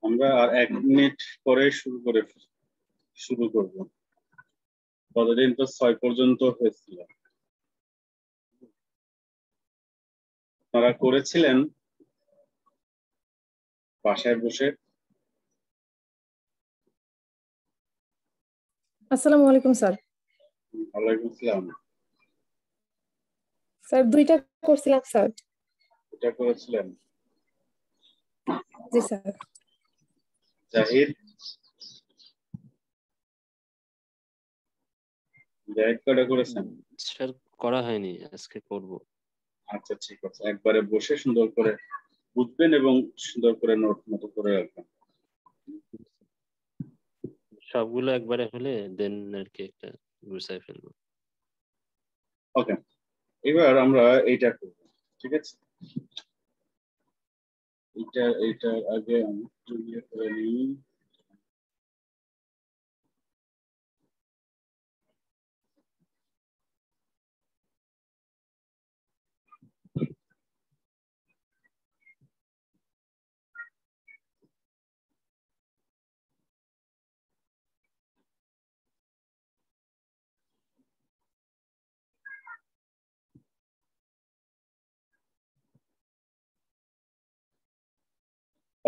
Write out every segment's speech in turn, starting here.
আমরা আর 1 মিনিট পরে শুরু করব। কতদিন তো 6 পর্যন্ত হয়েছিল। আপনারা করেছিলেন বাসায় বসে? আসসালামু আলাইকুম স্যার। ওয়ালাইকুম আসসালাম। স্যার 2টা করছিলাম স্যার। এটা করেছিলেন? জি স্যার। জাহিদ কটা করেছেন? স্যার করা হয়নি, আজকে করব। আচ্ছা ঠিক আছে, একবারে বসে সুন্দর করে বুঝবেন এবং সুন্দর করে নোট মতো করে রাখবেন। সবগুলো একবারে হলে দেন আর কি একটা গুছাই ফেলবো। ওকে, এবার আমরা এইটা করব, ঠিক আছে? এইটার আগে আমি একটু ইয়ে করে নিই।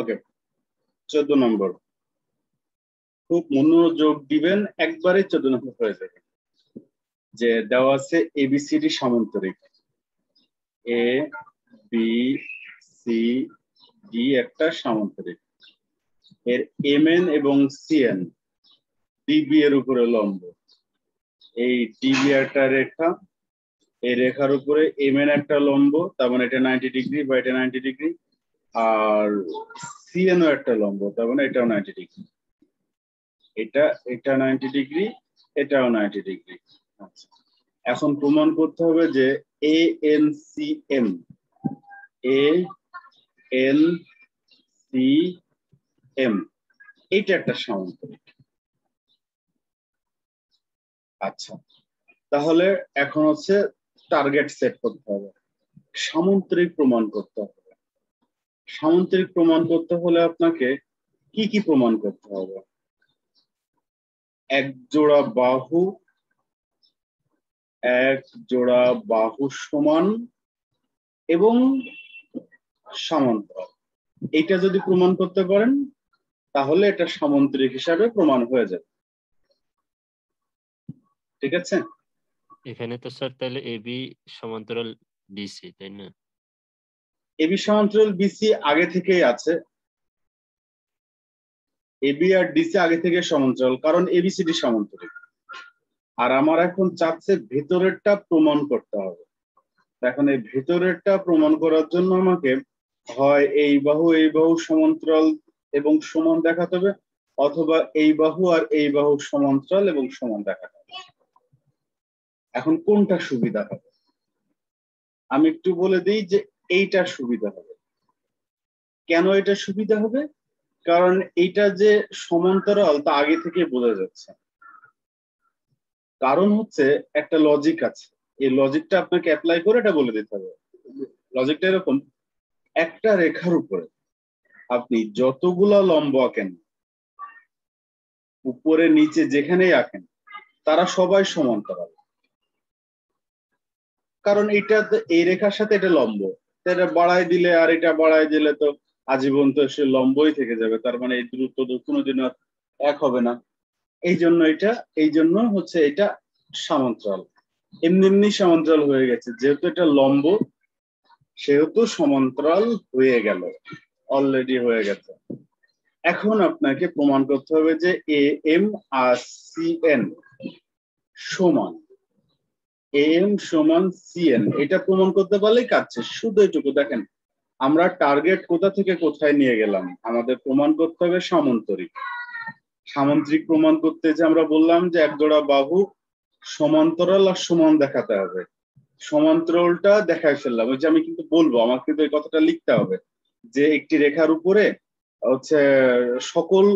ওকে, 14 নম্বর। খুব মনোযোগ দিবেন, একবারে 14 নম্বর হয়ে যাবে। যে দেওয়া আছে ABCD সামান্তরিক, A B C D একটা সামান্তরিক, এর এমএন এবং সিএন ডিবি এর উপরে লম্ব। এই ডিবি একটা রেখা, এই রেখার উপরে এমএন একটা লম্ব, তার মানে এটা 90 ডিগ্রি বা এটা 90 ডিগ্রি, আর সিএন ও একটা লম্ব, তার মানে এটাও 90 ডিগ্রি। এটা 90 ডিগ্রি, এটাও 90 ডিগ্রি। আচ্ছা, এখন প্রমাণ করতে হবে যে A N C M, A N C M এইটা একটা সামান্তরিক। আচ্ছা, তাহলে এখন হচ্ছে টার্গেট সেট করতে হবে, সামান্তরিক প্রমাণ করতে হবে। সামান্তরিক প্রমাণ করতে হলে আপনাকে কি কি প্রমাণ করতে হবে? এক জোড়া বাহু সমান এবং সমান্তরাল, এটা যদি প্রমাণ করতে পারেন তাহলে এটা সামান্তরিক হিসাবে প্রমাণ হয়ে যাবে। ঠিক আছে? এখানে তো স্যার তাহলে এবি সমান্তরাল ডিসি, তাই না? এবি সমান্তরাল বিসি আগে থেকেই আছে, এবি আর ডিসি আগে থেকে সমান্তরাল, কারণ এবিসিডি সমান্তরাল। আর আমার এখন চাচ্ছে ভেতরেরটা প্রমাণ করতে হবে। এখন এই ভেতরেরটা প্রমাণ করার জন্য আমাকে হয় এই বাহু সমান্তরাল এবং সমান দেখাতে হবে, অথবা এই বাহু আর এই বাহু সমান্তরাল এবং সমান দেখাতে হবে। এখন কোনটা সুবিধা হবে? আমি একটু বলে দিই যে এইটা সুবিধা হবে। কেন এটা সুবিধা হবে? কারণ এইটা যে সমান্তরাল তা আগে থেকে বোঝা যাচ্ছে। কারণ হচ্ছে একটা লজিক আছে, এই লজিকটা আপনাকে অ্যাপ্লাই করে এটা বলে দিতে হবে। লজিকটা এরকম, একটা রেখার উপরে আপনি যতগুলা লম্ব আঁকেন, উপরে নিচে যেখানেই আঁকেন, তারা সবাই সমান্তরাল। কারণ এটা এই রেখার সাথে এটা লম্ব, এটা বাড়াই দিলে আর এটা বাড়াই দিলে তো আজীবন তো সে লম্বই থেকে যাবে, তার মানে এই দূরত্ব তো কোনোদিন এক হবে না। এই জন্য হচ্ছে এটা সমান্তরাল, এমনি সমান্তরাল হয়ে গেছে। যেহেতু এটা লম্ব সেহেতু সমান্তরাল হয়ে গেল, অলরেডি হয়ে গেছে। এখন আপনাকে প্রমাণ করতে হবে যে এ এম আর সি এন সমান, এম সমান সিএন, এটা প্রমাণ করতে পারলেই কাজ শেষ। শুধু এটুকু দেখেন, আমরা টার্গেট কোথা থেকে কোথায় নিয়ে গেলাম। আমাদের প্রমাণ করতে হবে সামান্তরিক। সামান্তরিক প্রমাণ করতে যে আমরা বললাম যে এক জোড়া বাহু সমান্তরাল আর সমান দেখাতে হবে। সমান্তরালটা দেখায় ফেললাম, ওই যে আমি কিন্তু বলবো, আমার কিন্তু এই কথাটা লিখতে হবে যে একটি রেখার উপরে হচ্ছে সকল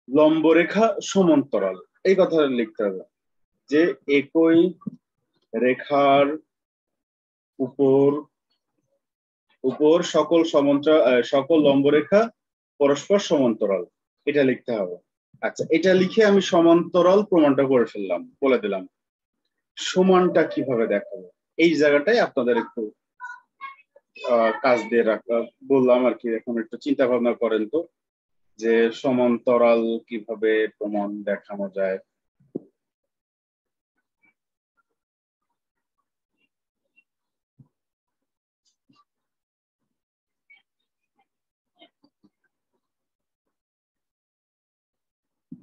লম্ব রেখা সমান্তরাল, এই কথাটা লিখতে হবে যে একই রেখার উপর সকল লম্বরেখা পরস্পর সমান্তরাল, এটা লিখতে হবে। আচ্ছা, এটা লিখে আমি সমান্তরাল প্রমাণটা করে ফেললাম, বলে দিলাম। সমানটা কিভাবে দেখাবো এই জায়গাটাই আপনাদের একটু কাজ দিয়ে রাখা বললাম আর কি। এখন একটু চিন্তা ভাবনা করেন তো যে সমান্তরাল কিভাবে প্রমাণ দেখানো যায়।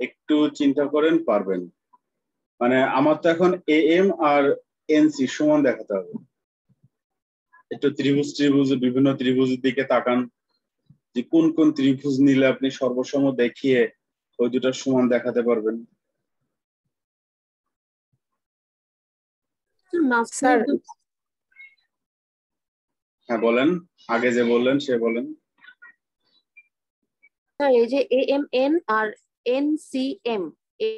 একটু চিন্তা করেন, পারবেন? মানে আমার তো এখন এ এম আর এনসি সমান দেখাতে হবে। একটু ত্রিভুজ বিভিন্ন ত্রিভুজের দিকে তাকান, যে কোন কোন ত্রিভুজ নিলে আপনি সর্বসম দেখিয়ে ওই দুটো সমান দেখাতে পারবেন। স্যার হ্যাঁ বলেন, আগে যে বললেন সে বলেন। স্যার এই যে এএমএন আর এনসিএম এই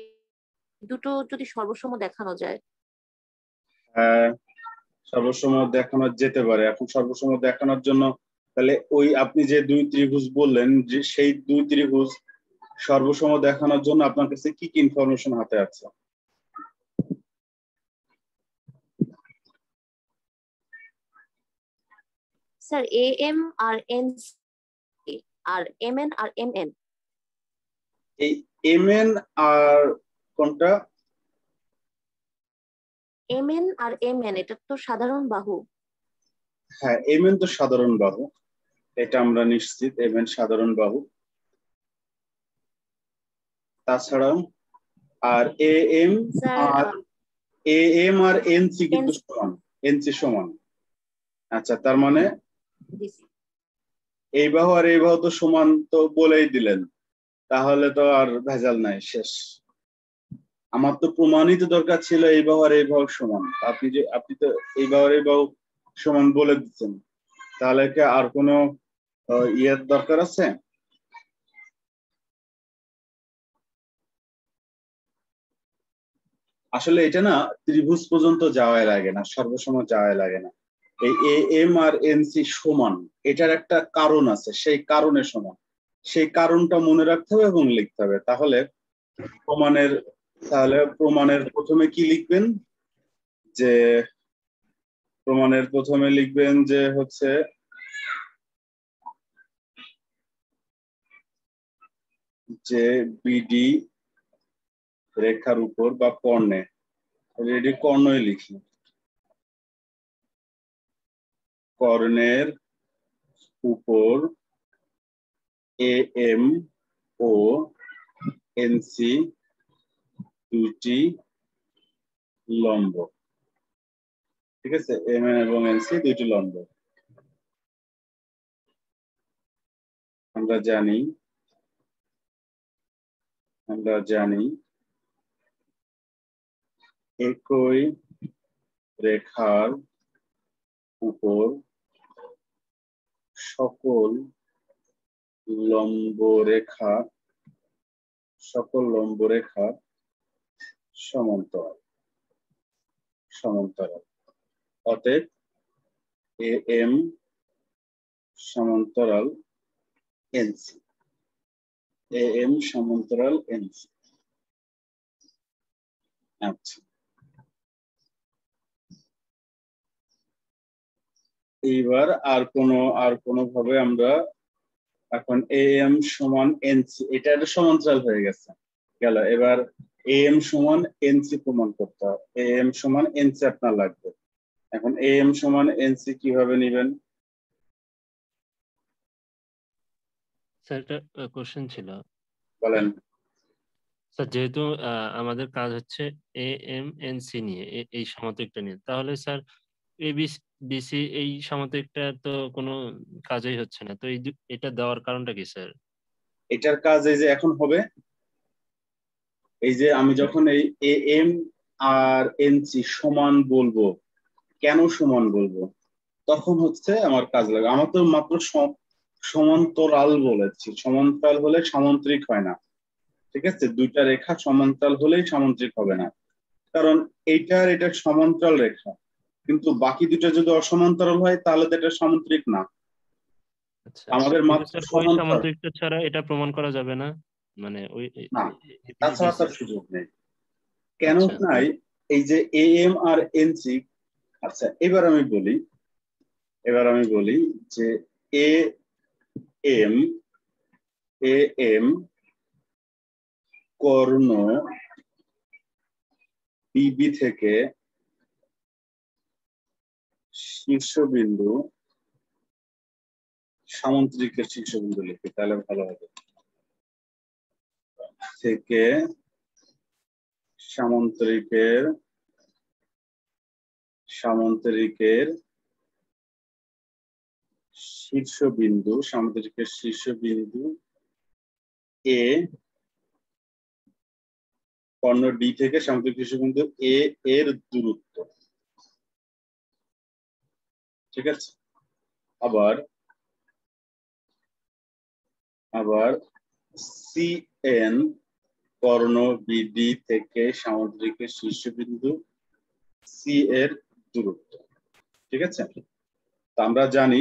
দুটো যদি সর্বসম দেখানো যায়। হ্যাঁ, সর্বসম দেখানো যেতে পারে। এখন সর্বসম দেখানোর জন্য তাহলে ওই আপনি যে দুই ত্রিভুজ বললেন, যে সেই দুই ত্রিভুজ সর্বসম দেখানোর জন্য আপনার কাছে কি কি ইনফরমেশন হাতে আছে? স্যার এএম আর এন আর এমএন আর এমএন। এই এমএন আর কোনটা? এমএন আর এমএন এটা তো সাধারণ বাহু। হ্যাঁ, এমএন তো সাধারণ বাহু, এটা আমরা নিশ্চিত, এমএন সাধারণ বাহু। তাছাড়াও আর এ এম আর এনসি কিন্তু সমান, এনসি সমান। আচ্ছা, তার মানে এই বাহু আর এই বাহু তো সমান তো বলেই দিলেন, তাহলে তো আর ভেজাল নাই, শেষ। আমার তো প্রমাণিত দরকার ছিল এই বাহু আর এই বাহু সমান। আপনি তো এই বাহু আর এই বাহু সমান বলে দিচ্ছেন, তাহলে কি আর কোনো ইয়ের দরকার আছে? আসলে এটা না ত্রিভুজ পর্যন্ত যাওয়াই লাগে না, সর্বসম যাওয়াই লাগে না। এই এ এম আর এনসি সমান, এটার একটা কারণ আছে, সেই কারণে সমান। সেই কারণটা মনে রাখতে হবে এবং লিখতে হবে। তাহলে প্রমাণের প্রথমে কি লিখবেন? যে প্রমাণের প্রথমে লিখবেন যে হচ্ছে যে বিডি রেখার উপর বা কর্ণে, রেডি কর্ণই লিখি, কর্ণের উপর এ এম ও এনসি দুইটি লম্ব। ঠিক আছে, এম এন এবং এনসি দুইটি লম্ব। আমরা জানি একই রেখার উপর সকল লম্ব রেখা সমান্তরাল। অতএব এ এম সমান্তরাল এনসি। এ এম সমান্তরাল এনসি। আচ্ছা, এইবার আর কোনো ভাবে আমরা এখন এ এম সমান এনসি, এটা একটা সমান্তরাল হয়ে গেছে গেল। এবার এ এম সমান এনসি প্রমাণ করতে হবে। এ এম সমান এনসি আপনার লাগবে। এখন এ এম সমান এনসি কিভাবে নেবেন? স্যার একটা কোশ্চেন ছিল। বলেন। স্যার যেহেতু আমাদের কাজ হচ্ছে এ এম এন সি নিয়ে, এই সামান্তরিকটা নিয়ে, তাহলে স্যার এ বিসি এই সামান্তরিকটা তো কোনো কাজই হচ্ছে না, তো এটা দেওয়ার কারণটা কি স্যার? এটার কাজ এই যে এখন হবে, এই যে আমি যখন এই এ এম আর এনসি সমান বলবো, কেন সমান বলবো, তখন হচ্ছে আমার কাজ লাগে। আমার তো মাত্র সমান্তরাল বলেছি, সমান্তরাল হলে সামান্তরিক হয় না। ঠিক আছে, দুইটা রেখা সমান্তরাল হলেই সামান্তরিক হবে না, কারণ এটা সমান্তরাল রেখা, কিন্তু বাকি দুটো যদি অসমান্তরাল হয় তাহলে তো এটা সামান্তরিক না। আচ্ছা, আমাদের কিন্তু মাত্র স্যার ওই সমান্তরাল সামান্তরিকটা ছাড়া এটা প্রমাণ করা যাবে না, মানে ওই না, তাছাড়া তার সুযোগ নেই। কেন আচ্ছা। নাই? এই যে এ এম আর এনসি। আচ্ছা, এবার আমি বলি যে এ এম কর্ণ বিবি থেকে শীর্ষবিন্দু, সামান্তরিকের শীর্ষবিন্দু লিখি তাহলে ভালো হবে, থেকে সামান্তরিকের শীর্ষবিন্দু এ, কর্ণ ডি থেকে সামান্তরিক শীর্ষবিন্দু এ এর দূরত্ব। ঠিক আছে, আবার সি এন কর্ণ বিডি থেকে সামান্তরিকের শীর্ষবিন্দু সি এর দূরত্ব। ঠিক আছে, আমরা জানি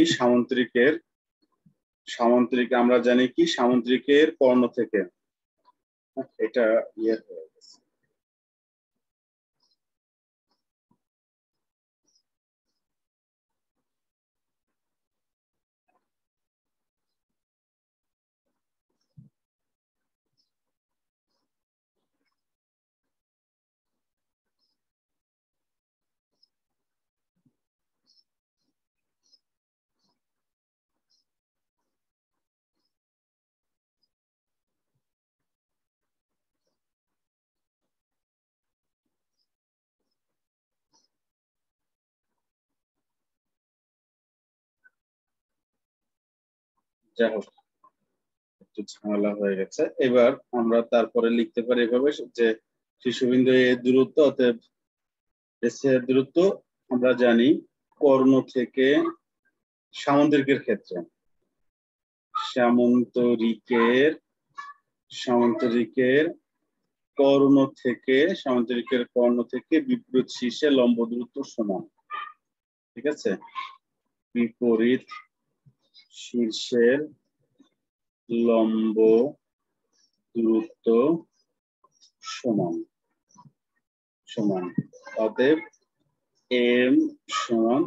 আমরা জানি কি সামান্তরিকের কর্ণ থেকে, এটা ইয়ে হয়ে গেছে। যাই হোক, একটু ঝামেলা হয়ে গেছে। এবার আমরা তারপরে লিখতে পারি এভাবে যে শীর্ষবিন্দু এর দূরত্ব, অতএব এস এর দূরত্ব আমরা জানি কর্ণ থেকে সামান্তরিকের ক্ষেত্রে সামান্তরিকের কর্ণ থেকে বিপরীত শীর্ষে লম্ব দূরত্ব সমান। ঠিক আছে, বিপরীত শীর্ষের লম্ব দূরত্ব সমান। অতএব এম সমান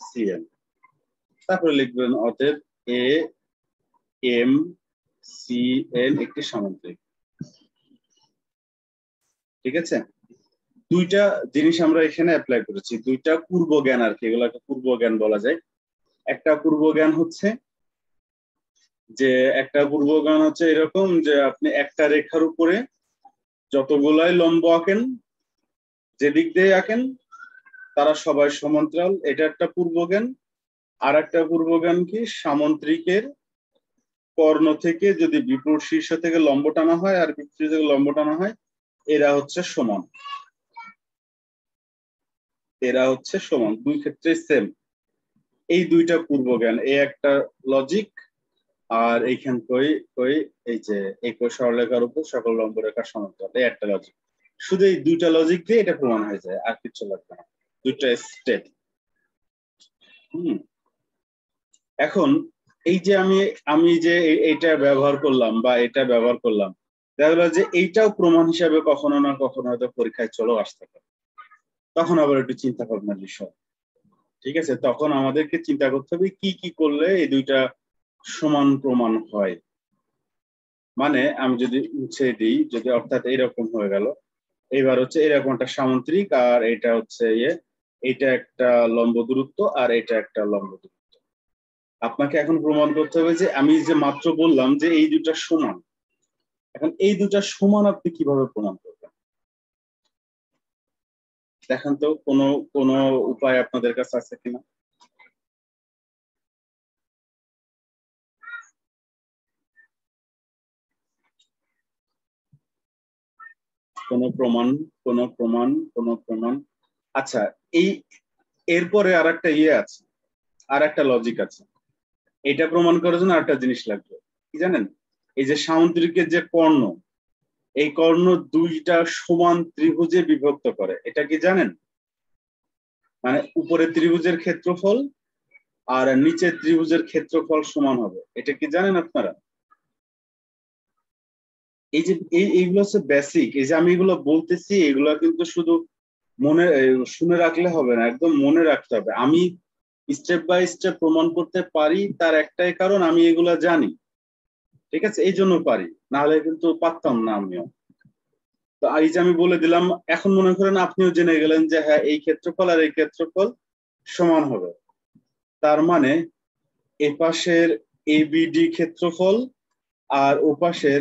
সিএম। তারপরে লিখবেন অতএব এ এম সি এন একটি সামান্তরিক। ঠিক আছে, দুইটা জিনিস আমরা এখানে অ্যাপ্লাই করেছি, দুইটা পূর্ব জ্ঞান আর কি, এগুলোকে পূর্ব জ্ঞান বলা যায়। একটা পূর্ব জ্ঞান হচ্ছে যে একটা পূর্বজ্ঞান হচ্ছে এরকম যে আপনি একটা রেখার উপরে যতগুলাই লম্ব আঁকেন, যেদিক দিয়ে আঁকেন তারা সবাই সমান্তরাল, এটা একটা পূর্বজ্ঞান। আর একটা পূর্বজ্ঞান কি, সামন্ত্রিকের কর্ণ থেকে যদি বিপরীত শীর্ষ থেকে লম্ব টানা হয় আর বিপরীত শীর্ষ থেকে লম্ব টানা হয়, এরা হচ্ছে সমান। এরা হচ্ছে সমান, দুই ক্ষেত্রে সেম। এই দুইটা পূর্বজ্ঞান, এই একটা লজিক, আর এইখান কই এই যে এই সরলরেখার উপর সকল লম্ব রেখার সমান্তরাল, এই একটা লজিক। শুধু এই দুইটা লজিক দিয়ে এটা প্রমাণ হয়ে যায়, আর কিছু লাগবে না, দুইটা স্টেপ। এখন এই যে আমি যে এইটা ব্যবহার করলাম বা এটা ব্যবহার করলাম, দেখা গেল যে এইটাও প্রমাণ হিসাবে কখনো না কখনো হয়তো পরীক্ষায় চলেও আসতে পারে, তখন আবার একটু চিন্তা ভাবনার বিষয়। ঠিক আছে, তখন আমাদেরকে চিন্তা করতে হবে কি কি করলে এই দুইটা সমান প্রমাণ হয়। মানে আমি যদি মুছে দিই, যদি অর্থাৎ এরকম হয়ে গেল, এইবার হচ্ছে এরকম একটা সামন্ত্রিক, আর এটা হচ্ছে এটা একটা লম্ব দূরত্ব আর এটা একটা লম্ব দূরত্ব। আপনাকে এখন প্রমাণ করতে হবে যে আমি যে মাত্র বললাম যে এই দুটা সমান, এখন এই দুটা সমান আপনি কিভাবে প্রমাণ করবেন দেখেন তো, কোনো উপায় আপনাদের কাছে আছে কিনা? কোনো প্রমাণ? আচ্ছা, এই এরপরে আর একটা আছে, আর একটা লজিক আছে। এটা প্রমাণ করার জন্য আরেকটা জিনিস লাগবে, কি জানেন? এই যে সামুদ্রিকের যে কর্ণ, এই কর্ণ দুইটা সমান ত্রিভুজে বিভক্ত করে, এটা কি জানেন? মানে উপরে ত্রিভুজের ক্ষেত্রফল আর নিচের ত্রিভুজের ক্ষেত্রফল সমান হবে, এটা কি জানেন আপনারা? এই যে এইগুলো হচ্ছে বেসিক। এই যে আমি এগুলো বলতেছি, এগুলো কিন্তু শুধু মনে শুনে রাখলে হবে না, একদম মনে রাখতে হবে। আমি স্টেপ বাই স্টেপ প্রমাণ করতে পারি, তার একটাই কারণ আমি এগুলা জানি। ঠিক আছে, এই জন্য পারি, না হলে কিন্তু পারতাম না আমিও। তো এই যে আমি বলে দিলাম, এখন মনে করেন আপনিও জেনে গেলেন যে হ্যাঁ এই ক্ষেত্রফল আর এই ক্ষেত্রফল সমান হবে। তার মানে এপাশের এবিডি ক্ষেত্রফল আর ওপাশের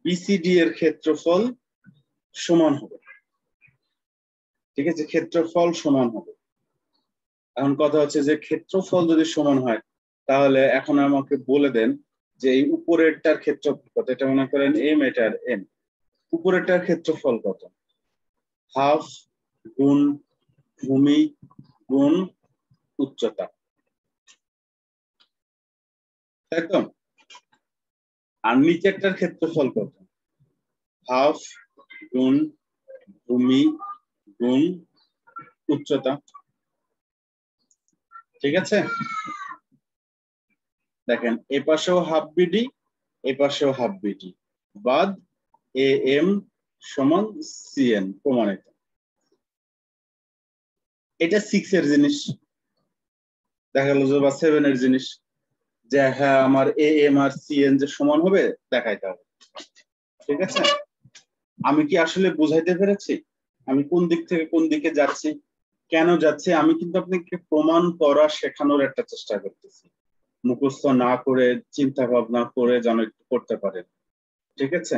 বিসিডি এর ক্ষেত্রফল সমান হবে। ঠিক আছে, ক্ষেত্রফল সমান হবে। এখন কথা হচ্ছে যে ক্ষেত্রফল যদি সমান হয়, তাহলে এখন আমাকে বলে দেন যে এই উপরেরটার ক্ষেত্রফল কত। এটা মনে করেন এম, এটার এম। উপরেরটার ক্ষেত্রফল কত? হাফ গুণ ভূমি গুণ উচ্চতা, তাই তো? আর নিচেরটার ক্ষেত্রফল কত? হাফ গুণ ভূমি গুণ উচ্চতা। ঠিক আছে, দেখেন এ পাশেও হাফ বিডি, এ পাশেও হাফ বিডি, বাদ এ এম সমান সিএন, প্রমাণিত। এটা 6 এর জিনিস, দেখা গেল যে বা 7 এর জিনিস, যে হ্যাঁ আমার এ এম আর সিএন যে সমান হবে দেখাইতে হবে। ঠিক আছে, আমি কি আসলে বুঝাইতে পেরেছি আমি কোন দিক থেকে কোন দিকে যাচ্ছি, কেন যাচ্ছি? আমি কিন্তু আপনাকে প্রমাণ করা শেখানোর একটা চেষ্টা করতেছি, মুখস্থ না করে চিন্তা ভাবনা করে যেন একটু করতে পারেন। ঠিক আছে,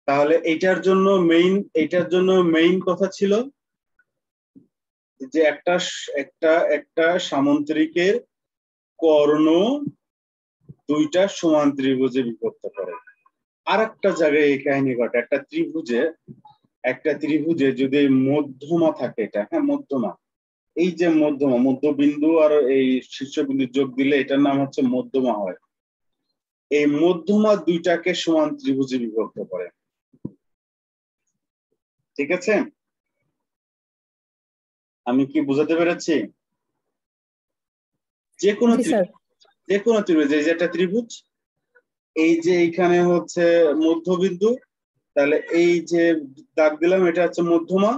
তাহলে এইটার জন্য মেইন কথা ছিল যে একটা সামন্ত্রিকের কর্ণ দুইটা সমান ত্রিভুজে বিভক্ত করে। আর একটা জায়গায় এই কাহিনী ঘটে, একটা ত্রিভুজে যদি মধ্যমা থাকে, এটা হ্যাঁ মধ্যমা, এই যে মধ্যবিন্দু আর এই শীর্ষবিন্দু যোগ দিলে এটার নাম হচ্ছে মধ্যমা হয়। এই মধ্যমা দুইটাকে সমান ত্রিভুজে বিভক্ত করে। ঠিক আছে, আমি কি বুঝাতে পেরেছি? যে কোনো ত্রিভুজ, এই যে একটা ত্রিভুজ, এই যে এইখানে হচ্ছে মধ্যবিন্দু, তাহলে এই যে দাগ দিলাম এটা হচ্ছে মধ্যমা।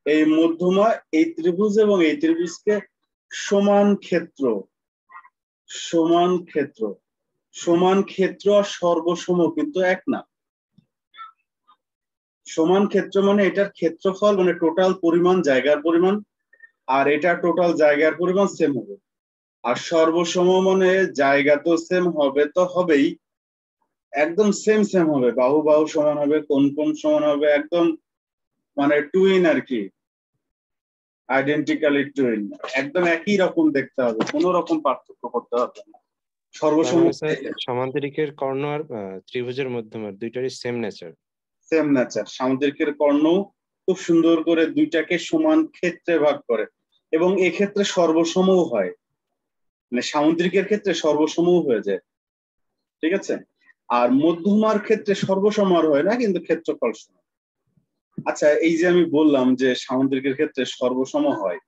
এই মধ্যমা এই ত্রিভুজ এবং এই ত্রিভুজকে সমান ক্ষেত্র আর সর্বসম কিন্তু এক না। সমান ক্ষেত্র মানে এটার ক্ষেত্রফল মানে টোটাল পরিমাণ, জায়গার পরিমাণ, আর এটা টোটাল জায়গার পরিমাণ সেম হবে। আর সর্বসম মানে জায়গা তো সেম হবে, তো হবেই, একদম সেম সেম হবে, বাহু বাহু সমান হবে, কোণ কোণ সমান হবে, একদম মানে টুইন আর কি, আইডেন্টিক্যালি টুইন, একদম একই রকম দেখতে হবে, কোনো রকম পার্থক্য করতে হবে না। সর্বসম সমান্তরিকের কর্ণ আর ত্রিভুজের মধ্যমার দুইটারই সেম নেচার। Same nature. সামুদ্রিকের কর্ণ খুব সুন্দর করে দুইটাকে সমান ক্ষেত্রে ভাগ করে, এবং এক্ষেত্রে সর্বসমও হয়, মানে সামুদ্রিকের ক্ষেত্রে সর্বসমও হয়ে যায়, ঠিক আছে। আর মধ্যমার ক্ষেত্রে সর্বসমার হয় না, কিন্তু ক্ষেত্রফল সমান। আচ্ছা, এই যে আমি বললাম যে সামুদ্রিকের ক্ষেত্রে সর্বসম হয়,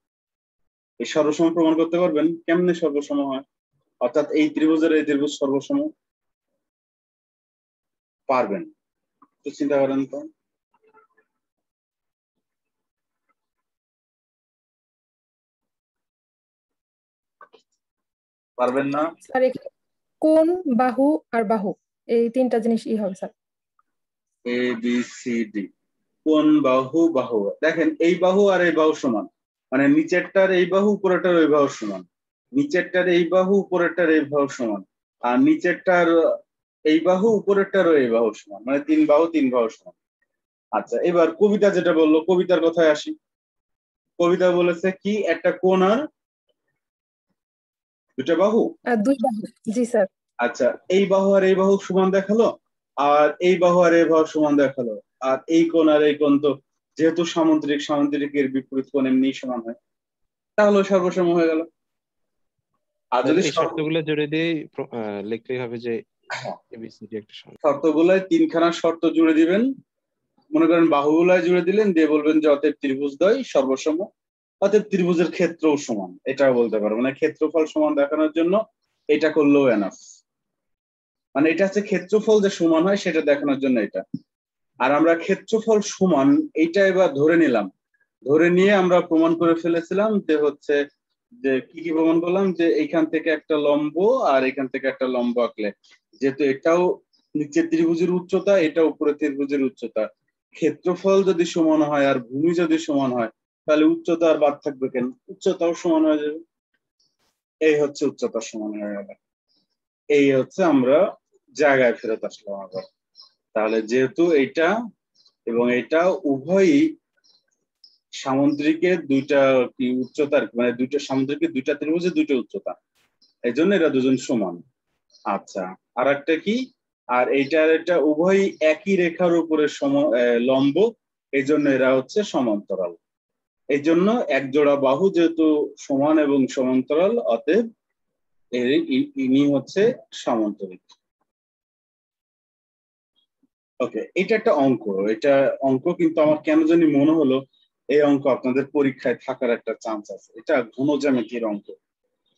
এই সর্বসম প্রমাণ করতে পারবেন কেমনে সর্বসম হয়? অর্থাৎ এই ত্রিভুজের এই ত্রিভুজ সর্বসম পারবেন? তো চিন্তা করেন তো। পারবেন না? স্যার এখানে কোণ, বাহু আর বাহু এই তিনটা জিনিস হবে sir. A B C D, কোন বাহু বাহু, দেখেন এই বাহু আর এই বাহু সমান, মানে নিচেরটার এই বাহু উপরেরটার ওই বাহু সমান, নিচেরটার এই বাহু উপরেরটার এই বাহু সমান, আর নিচেরটার এই বাহু উপরেরটার এই বাহু সমান, মানে তিন বাহু সমান। আচ্ছা, এবার কবিতা যেটা বললো, কবিতার কথায় আসি। কবিতা বলেছে কি, একটা কোণ আর দুটা বাহু। দুই বাহু, জি স্যার। আচ্ছা, এই বাহু আর এই বাহু সমান দেখালো, আর এই বাহু আর এই বাহু সমান দেখালো, আর এই কোণ আর এই কোণ তো যেহেতু সামুদ্রিকের বিপরীত কোণ এমনি সমান হয়, তাহলে সর্বসম হয়ে গেল। আর যদি এই শর্তগুলো জুড়ে দিয়ে লিখলেই হবে যে এবিসিডি একটা সমান। শর্তগুলোয় তিনখানা শর্ত জুড়ে দিবেন, মনে করেন বাহুগুলায় জুড়ে দিলেন, দিয়ে বলবেন যে অতএব ত্রিভুজদ্বয় সর্বসম, অতএব ত্রিভুজের ক্ষেত্রও সমান, এটাও বলতে পারবো, মানে ক্ষেত্রফল সমান দেখানোর জন্য এটা করলেও এনাফ। মানে এটা হচ্ছে ক্ষেত্রফল যে সমান হয় সেটা দেখানোর জন্য এটা। আর আমরা ক্ষেত্রফল সমান এইটা এবার ধরে নিলাম, ধরে নিয়ে আমরা প্রমাণ করে ফেলেছিলাম যে হচ্ছে যে কি প্রমাণ করলাম, যে এইখান থেকে একটা লম্ব আর এখান থেকে একটা লম্ব আঁকলে, যেহেতু এটাও নিচের ত্রিভুজের উচ্চতা, এটা উপরে ত্রিভুজের উচ্চতা, ক্ষেত্রফল যদি সমান হয় আর ভূমি যদি সমান হয়, তাহলে উচ্চতা আর বাদ থাকবে কেন, উচ্চতাও সমান হয়ে যাবে। এই হচ্ছে উচ্চতা সমান হয়ে গেল। এই হচ্ছে আমরা জায়গায় ফেরত আসলাম আবার। তাহলে যেহেতু এটা এবং এটা উভয়ই সামুদ্রিকের দুইটা কি উচ্চতার, মানে দুইটা সামুদ্রিকের দুইটা ত্রিভুজের দুইটা উচ্চতা, এই জন্য এরা দুজন সমান। আচ্ছা, আর একটা কি, আর এইটার এটা উভয়ই একই রেখার উপরে লম্ব, এই জন্য এরা হচ্ছে সমান্তরাল। এই জন্য এক জোড়া বাহু যেহেতু সমান এবং সমান্তরাল, অতএব ইনি হচ্ছে সামান্তরিক। ওকে, এটা একটা অঙ্ক, এটা অঙ্ক, কিন্তু আমার কেন জানি মনে হলো এই অঙ্ক আপনাদের পরীক্ষায় থাকার একটা চান্স আছে। এটা ঘন জ্যামিতির অঙ্ক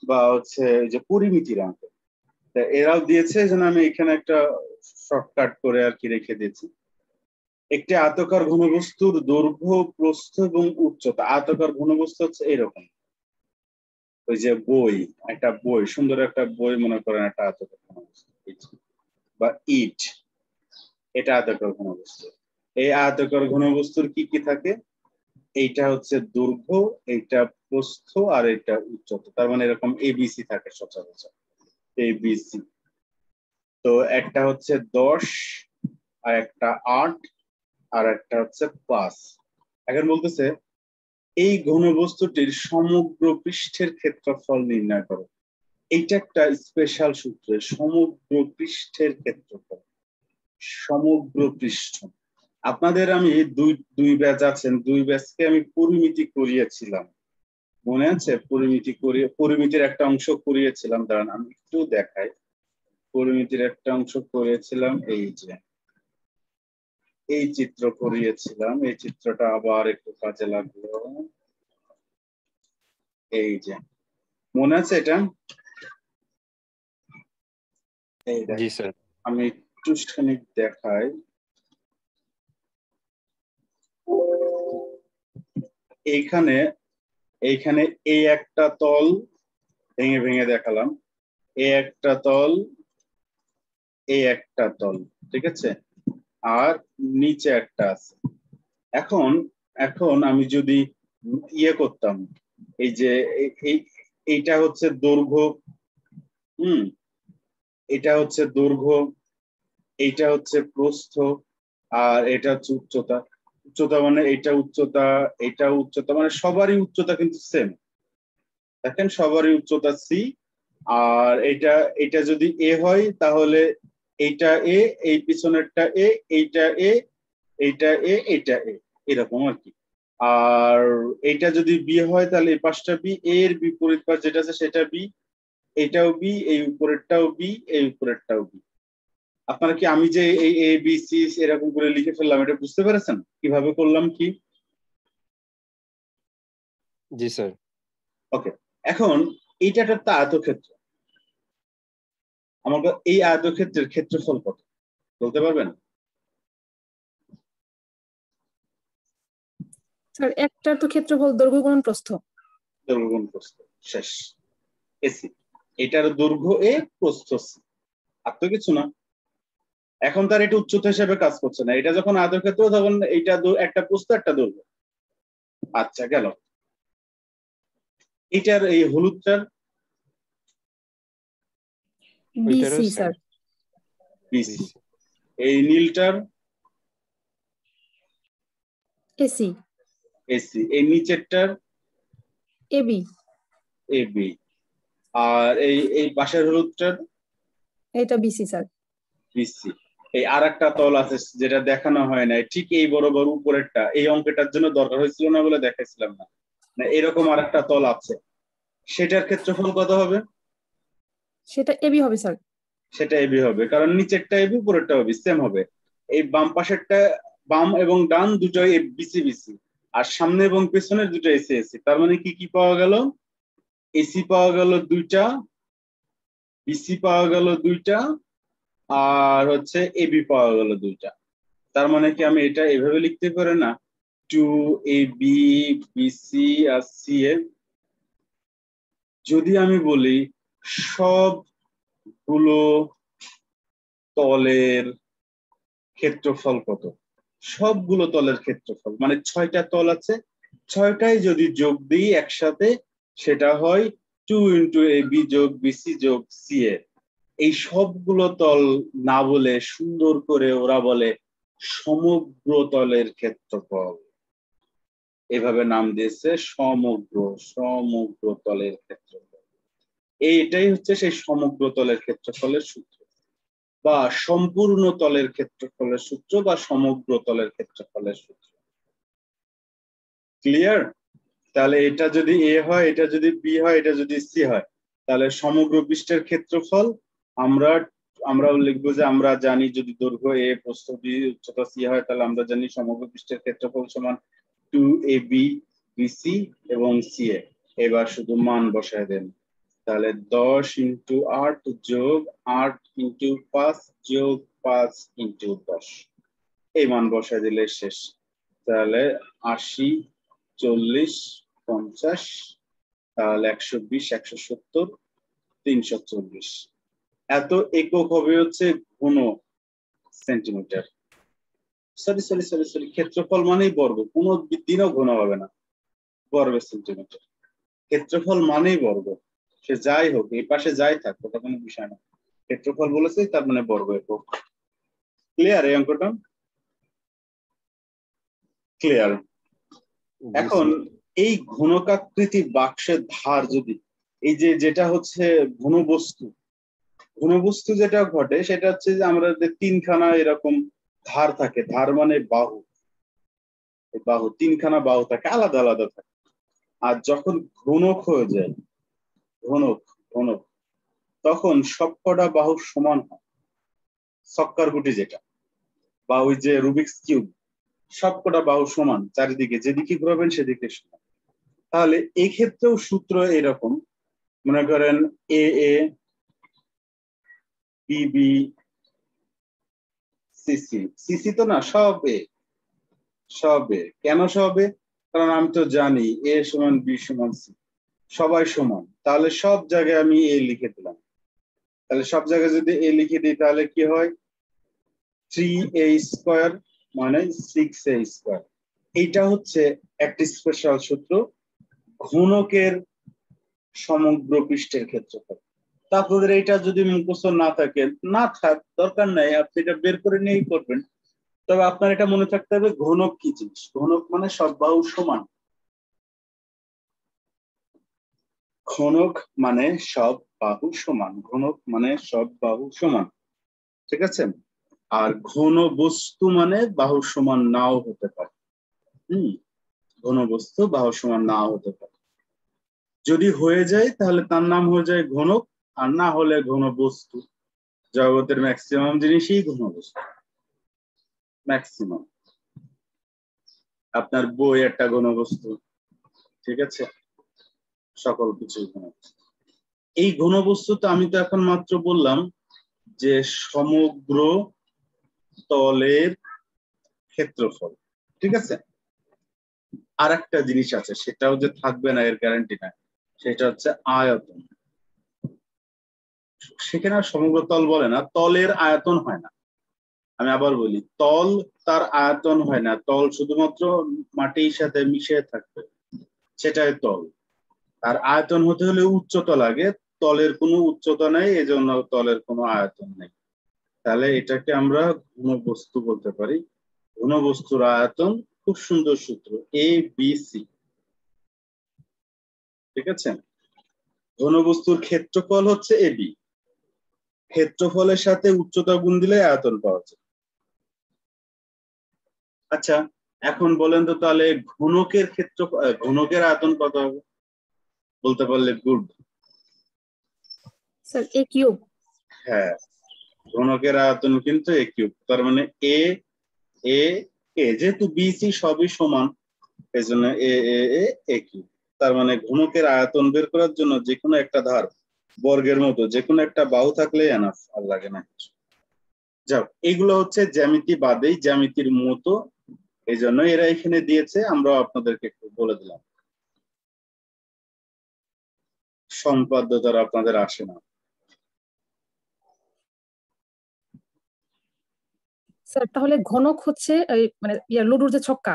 বা হচ্ছে যে পরিমিতির অঙ্ক, এরাও দিয়েছে, যেন আমি এখানে একটা শর্টকাট করে আর কি রেখে দিয়েছি। একটি আয়তাকার ঘনবস্তুর দৈর্ঘ্য, প্রস্থ এবং উচ্চতা। আয়তাকার ঘনবস্তু হচ্ছে এরকম, ওই যে বই, একটা বই, সুন্দর একটা বই মনে করেন একটা আয়তাকার ঘনবস্তু, বা ইট, এটা আয়তাকার ঘনবস্তু। এই আয়তাকার ঘনবস্তুর কি কি থাকে, এইটা হচ্ছে দৈর্ঘ্য, এইটা প্রস্থ, আর এটা উচ্চতা, তার মানে এরকম এবিসি থাকে সচরাচর, এবিসি। তো একটা হচ্ছে 10, আর একটা 8, আর একটা হচ্ছে 5। এখন বলতেছে এই ঘনবস্তুটির সমগ্র পৃষ্ঠের ক্ষেত্রফল নির্ণয় করো। এইটা একটা স্পেশাল সূত্র, সমগ্র পৃষ্ঠের ক্ষেত্রফল, সমগ্র পৃষ্ঠ। আপনাদের আমি দুই ব্যাচ আছেন, দুই ব্যাচকে আমি পরিমিতি করিয়েছিলাম, মনে আছে? পরিমিতির একটা অংশ করিয়েছিলাম, দাঁড়ান আমি একটু দেখাই। পরিমিতির একটা অংশ করিয়েছিলাম, এই যে এই চিত্র করিয়েছিলাম, এই চিত্রটা আবার একটু কাজে লাগলো, এই যে মনে আছে এটা? জি স্যার। আমি একটু খানিক দেখাই। এইখানে এই একটা তল ভেঙে ভেঙে দেখালাম, এই একটা তল, এই একটা তল, ঠিক আছে, আর নিচে একটা আছে। এখন আমি যদি ইয়ে করতাম, এই যে এইটা হচ্ছে দৈর্ঘ্য, এটা হচ্ছে দৈর্ঘ্য, এইটা হচ্ছে প্রস্থ, আর এটা হচ্ছে উচ্চতা। উচ্চতা মানে এটা উচ্চতা, এটা উচ্চতা, মানে সবারই উচ্চতা কিন্তু সেম। দেখেন সবারই উচ্চতা সি। আর এটা যদি এ হয় তাহলে এইটা এ, এই পিছনেরটা এ, এইটা এ, এইটা এ, এইটা এ, এরকম আর কি। আর এইটা যদি বি হয় তাহলে এই পাশটা বি, এর বিপরীত পাশ যেটা আছে সেটা বি, এইটাও বি, এই উপরেরটাও বি, এই উপরেরটাও বি। আপনারা কি আমি যে এই এ বি সি এরকম করে লিখে ফেললাম এটা বুঝতে পেরেছেন কিভাবে করলাম কি? জি স্যার। ওকে, এখন এইটা একটা আয়তক্ষেত্র। আমাকে এই আয়তক্ষেত্রের ক্ষেত্রফল কত বলতে পারবেন? স্যার একটার তো ক্ষেত্রফল দৈর্ঘ্য গুণন প্রস্থ। দৈর্ঘ্য গুণ প্রস্থ, শেষ। এসি, এটার দৈর্ঘ্য এ, প্রস্থ সি, আর তো কিছু না। এখন তার এটা উচ্চতা হিসেবে কাজ করছে না, এটা যখন আয়তক্ষেত্র তখন এইটা একটা প্রস্থ একটা দৈর্ঘ্য। আচ্ছা গেল। এটার এই হলুদটার বিসি স্যার। বিসি। এই নীলটার এসি। এসি। এই নিচেরটার এবি। এবি। আর এই পাশের হলুদটার এটা বিসি স্যার। বিসি। এই আর একটা তল আছে যেটা দেখানো হয় না, ঠিক এই বরাবর উপরেরটা, এই অঙ্কটার জন্য দরকার হয়েছিল না বলে দেখাইছিলাম না। এরকম আর একটা তল আছে, সেটার ক্ষেত্রফল কত হবে? সেটা এবি হবে স্যার। সেটা এবি হবে, কারণ নিচেরটা এবি উপরেরটা এবি সেম হবে। এই বাম পাশেরটা, বাম এবং ডান দুটোই বিসি বিসি, আর সামনে এবং পেছনের দুটো এসি এসি। তার মানে কি কি পাওয়া গেল? এসি পাওয়া গেল দুইটা, বিসি পাওয়া গেল দুইটা, আর হচ্ছে এবি পাওয়া গেল দুইটা। তার মানে কি আমি এটা এভাবে লিখতে পারি না, 2ab bc আর ca? যদি আমি বলি সবগুলো তলের ক্ষেত্রফল কত, সবগুলো তলের ক্ষেত্রফল মানে 6টা তল আছে, 6টাই যদি যোগ দিই একসাথে সেটা হয় 2 × ab যোগ bc যোগ ca। এই সবগুলো তল না বলে সুন্দর করে ওরা বলে সমগ্র তলের ক্ষেত্রফল। এভাবে নাম দিয়েছে সমগ্র তলের ক্ষেত্রফল। এইটাই হচ্ছে সেই সমগ্র তলের ক্ষেত্রফলের সূত্র, বা সম্পূর্ণ তলের ক্ষেত্রফলের সূত্র, বা সমগ্র তলের ক্ষেত্রফলের সূত্র। ক্লিয়ার? তাহলে এটা যদি এ হয়, এটা যদি বি হয়, এটা যদি সি হয়, তাহলে সমগ্র পৃষ্ঠের ক্ষেত্রফল আমরা লিখবো যে আমরা জানি যদি দৈর্ঘ্য এ, প্রস্থ বি, উচ্চতা সি হয়, তাহলে আমরা জানি সমগ্র পৃষ্ঠের ক্ষেত্রফল সমান 2ab bc এবং ca। এবার শুধু মান বসায় দেন, তাহলে 10 × 8 যোগ 8 × 5 যোগ 5 × 10, এই মান বসায় দিলে শেষ। তাহলে 80, 40, 50, তাহলে 120, 170, 340। এত একক হবে হচ্ছে ঘন সেন্টিমিটার। সরি, ক্ষেত্রফল মানেই বর্গ, কোনো দিনও ঘন হবে না, বর্গ সেন্টিমিটার। ক্ষেত্রফল মানেই বর্গ, সে যাই হোক, এই পাশে যাই থাক, ওটা কোনো বিষয় না। ক্ষেত্রফল বলেছে তার মানে বর্গ একক। ক্লিয়ার এই অঙ্কটা? ক্লিয়ার? এখন এই ঘনকাকৃতি বাক্সের ধার যদি, এই যে যেটা হচ্ছে ঘনবস্তু যেটা ঘটে সেটা হচ্ছে যে আমরা যে 3খানা এরকম ধার থাকে, ধার মানে বাহু, বাহু 3খানা বাহু থাকে, আলাদা আলাদা থাকে। আর যখন ঘনক হয়ে যায়, ঘনক তখন সবকটা বাহু সমান হয়। সক্কার গুটি যেটা, বা ওই যে রুবিক্স কিউব, সবকটা বাহু সমান, চারিদিকে যেদিকে ঘুরাবেন সেদিকে সমান। তাহলে এই ক্ষেত্রেও সূত্র এরকম, মনে করেন এ A B B CC, CC তো না, সব এ। কেন সব এ? কারণ আমি তো জানি এ সমান বি সমান সি, সবাই সমান। তাহলে সব জায়গায় আমি এ লিখে দিলাম। তাহলে সব জায়গায় যদি এ লিখে দিই তাহলে কি হয়? 3a² মানে 6a²। এইটা হচ্ছে একটি স্পেশাল সূত্র ঘনকের সমগ্র পৃষ্ঠের ক্ষেত্রফল। তা আপনাদের এটা যদি মুখস্থ না থাকে, না থাক দরকার নাই, আপনি এটা বের করে নিয়েই করবেন। তবে আপনার এটা মনে থাকতে হবে ঘনক কি জিনিস। ঘনক মানে সব বাহু সমান। ঘনক মানে সব বাহু সমান। ঘনক মানে সব বাহু সমান, ঠিক আছে। আর ঘন বস্তু মানে বাহু সমান নাও হতে পারে। ঘন বস্তু বাহু সমান নাও হতে পারে। যদি হয়ে যায় তাহলে তার নাম হয়ে যায় ঘনক, আর না হলে ঘন বস্তু। জগতের ম্যাক্সিমাম জিনিসই ঘন বস্তু, ম্যাক্সিমাম। আপনার বই একটা ঘন বস্তু, ঠিক আছে, সকল কিছু ঘন বস্তু। এই ঘন বস্তু তো আমি তো এখন মাত্র বললাম যে সমগ্র তলের ক্ষেত্রফল, ঠিক আছে। আর একটা জিনিস আছে, সেটাও যে থাকবে না এর গ্যারান্টি নাই, সেটা হচ্ছে আয়তন। সেখানে সমগ্র তল বলে না, তলের আয়তন হয় না। আমি আবার বলি, তল তার আয়তন হয় না, তল শুধুমাত্র মাটির সাথে মিশে থাকবে, সেটাই তল। আর আয়তন হতে হলে উচ্চতা লাগে, তলের কোনো উচ্চতা নেই, এজন্য তলের কোনো আয়তন নেই। তাহলে এটাকে আমরা ঘনবস্তু বলতে পারি। ঘনবস্তুর আয়তন, খুব সুন্দর সূত্র, ABC, ঠিক আছে। ঘনবস্তুর ক্ষেত্রফল হচ্ছে AB, ক্ষেত্রফলের সাথে উচ্চতা গুণ দিলে আয়তন পাওয়া যায়। আচ্ছা, এখন বলেন তো তাহলে ঘনকের ঘনকের আয়তন কত হবে? বলতে পারলে গুড। Sir A cube. হ্যাঁ, ঘনকের আয়তন কিন্তু A কিউব। তার মানে A A A যেহেতু BC সবই সমান, এই জন্য A কিউব। তার মানে ঘনকের আয়তন বের করার জন্য যে কোনো একটা ধার বর্গের মতো যে কোনো একটা বাহু থাকলে এনাফ, আর লাগে না কিছু। যাও, এইগুলো হচ্ছে জ্যামিতি বাদেই, জ্যামিতির মতো, এই জন্য এরা এখানে দিয়েছে, আমরা আপনাদেরকে একটু বলে দিলাম। সম্পাদ্য দ্বারা আপনাদের আসে না। স্যার তাহলে ঘনক হচ্ছে মানে লুডুর যে ছক্কা,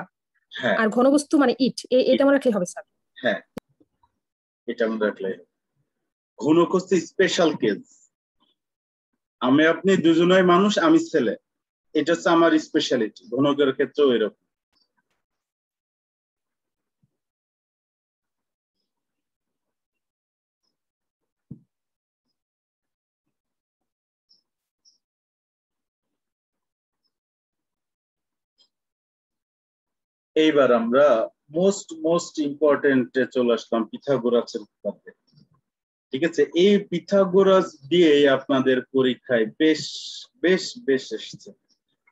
হ্যাঁ, আর ঘনবস্তু মানে ইট, এটা মনে রাখলে হবে স্যার। হ্যাঁ, এটা মনে রাখলে। ঘনক হচ্ছে স্পেশাল কেস। আমি আপনি দুজনই মানুষ, আমি ছেলে, এটা হচ্ছে আমার স্পেশালিটি। ঘনকের ক্ষেত্রেও এরকম। এইবার আমরা মোস্ট ইম্পর্টেন্টে চলে আসলাম, পিথাগোরাসের উপপাদ্যে। ঠিক আছে, এই পিথাগোরাস দিয়ে আপনাদের পরীক্ষায় বেশ বেশ বেশ এসেছে,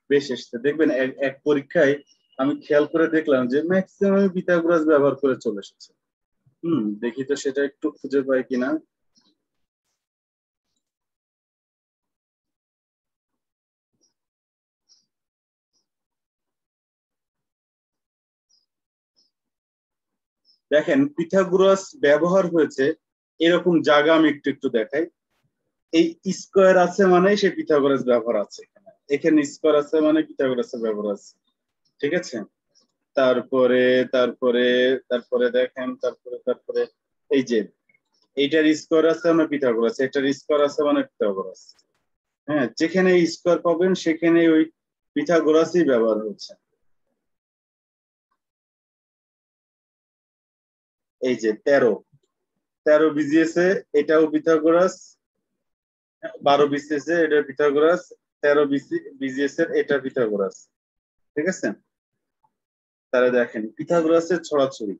বেশ এসেছে। দেখবেন এক পরীক্ষায় আমি খেয়াল করে দেখলাম যে ম্যাক্সিমাম পিথাগোরাস ব্যবহার করে চলে এসেছে। দেখি তো সেটা একটু খুঁজে পাই কিনা। দেখেন, পিথাগোরাস ব্যবহার হয়েছে এরকম জায়গা আমি একটু একটু দেখাই। এই স্কোয়ার আছে মানে সে পিথাগোরাস ব্যবহার আছে, এখানে স্কোয়ার আছে মানে পিথাগোরাসের ব্যবহার আছে, ঠিক আছে। তারপরে তারপরে তারপরে দেখেন, তারপরে এই যে এইটার স্কোয়ার আছে মানে পিথাগোরাস, এটার স্কোয়ার আছে মানে পিথাগোরাস। হ্যাঁ, যেখানে স্কোয়ার পাবেন সেখানে ওই পিথাগোরাসই ব্যবহার হচ্ছে। এই যে 13 বিজিএসে এটাও পিথাগোরাস, 12 বিসিএস এর এটা পিথাগোরাস, 13 বিজিএস এর এটা পিথাগোরাস, ঠিক আছে। তাহলে দেখেন পিথাগোরাসের ছড়াছড়ি,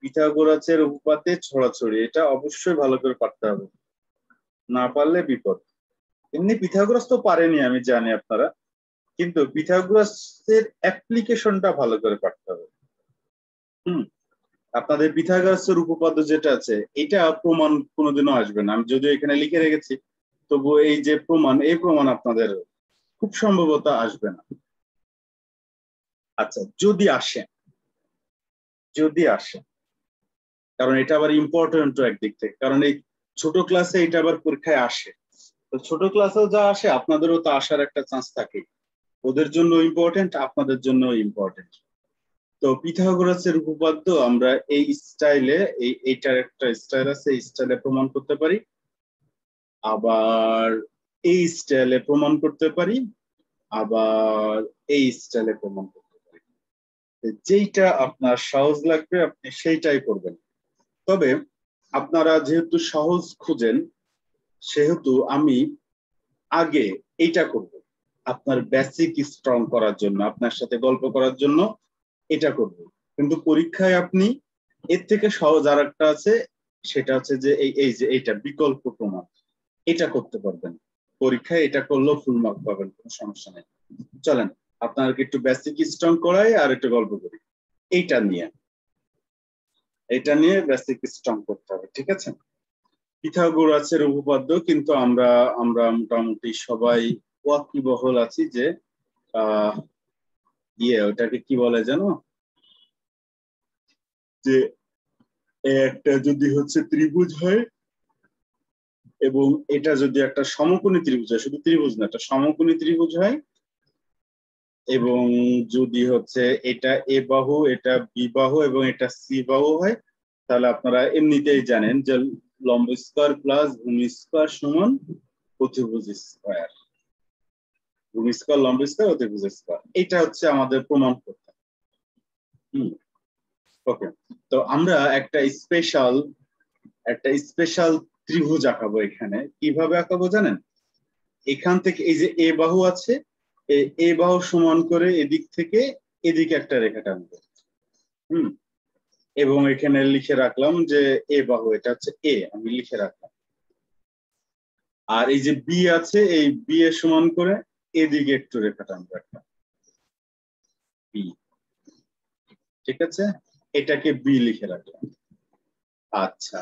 পিথাগোরাসের উপপাদ্যে ছড়াছড়ি, এটা অবশ্যই ভালো করে পারতে হবে, না পারলে বিপদ। এমনি পিথাগোরাস তো পারেনি আমি জানি আপনারা, কিন্তু পিথাগোরাসের অ্যাপ্লিকেশনটা ভালো করে পারতে হবে। আপনাদের পিথাগোরাসের উপপাদ্য যেটা আছে, এটা প্রমাণ কোনোদিনও আসবে না। আমি যদিও এখানে লিখে রেখেছি, তবু এই যে প্রমাণ, এই প্রমাণ আপনাদের খুব সম্ভবত আসবে না। আচ্ছা, যদি আসে, কারণ এটা আবার ইম্পর্টেন্ট একদিক থেকে, কারণ এই ছোট ক্লাসে এটা আবার পরীক্ষায় আসে। তো ছোট ক্লাসেও যা আসে আপনাদেরও তো আসার একটা চান্স থাকে। ওদের জন্য ইম্পর্টেন্ট, আপনাদের জন্য ইম্পর্টেন্ট। তো পিথাগোরাসের উপপাদ্য আমরা এই স্টাইলে এইটার একটা স্টাইল আছে, এই স্টাইলে প্রমাণ করতে পারি, আবার এই স্টাইলে প্রমাণ করতে পারি, আবার এই স্টাইলে প্রমাণ করতে পারি। যেইটা আপনার সহজ লাগবে আপনি সেইটাই করবেন। তবে আপনারা যেহেতু সহজ খুঁজেন সেহেতু আমি আগে এইটা করব, আপনার বেসিক স্ট্রং করার জন্য, আপনার সাথে গল্প করার জন্য এটা করব। কিন্তু পরীক্ষায় আপনি এর থেকে সহজ আর একটা আছে, সেটা হচ্ছে যে এই যে এইটা বিকল্প প্রমাণ, এটা করতে পারবেন। পরীক্ষায় এটা করলেও ফুল মার্ক পাবেন, কোনো সমস্যা নেই। চলেন আপনাদেরকে একটু বেসিক স্ট্রং করাই আর একটু গল্প করি এইটা নিয়ে। এটা নিয়ে বেসিক স্ট্রং করতে হবে, ঠিক আছে? পিথাগোরাসের উপপাদ্য কিন্তু আমরা মোটামুটি সবাই ওয়াকিবহল আছি যে ওটাকে কি বলে জানো, যে একটা যদি হচ্ছে ত্রিভুজ হয় এবং এটা যদি একটা সমকোণী ত্রিভুজ হয়, শুধু ত্রিভুজ না, একটা সমকোণী ত্রিভুজ হয়, এবং যদি হচ্ছে এটা এ বাহু, এটা বি বাহু এবং এটা সি বাহু হয়, তাহলে আপনারা এমনিতেই জানেন যে লম্ব স্কয়ার প্লাস ভূমি স্কয়ার সমান অতিভুজ স্কয়ার। ভূমি স্কয়ার, লম্ব স্কয়ার, অতিভুজ স্কয়ার, এটা হচ্ছে আমাদের প্রমাণ করতে। ওকে, তো আমরা একটা স্পেশাল ত্রিভুজ আঁকাবো। এখানে কিভাবে আঁকাবো জানেন? এখান থেকে এই যে এ বাহু আছে, এ বাহু সমান করে এদিক থেকে এদিকে একটা রেখা টানবো। এবং এখানে লিখে রাখলাম যে এ বাহু, এটা হচ্ছে এ, আমি লিখে রাখলাম। আর এই যে বি আছে, এই বি এর সমান করে এদিকে একটু রেখা টানবো একটা বি, ঠিক আছে? এটাকে বি লিখে রাখলাম। আচ্ছা,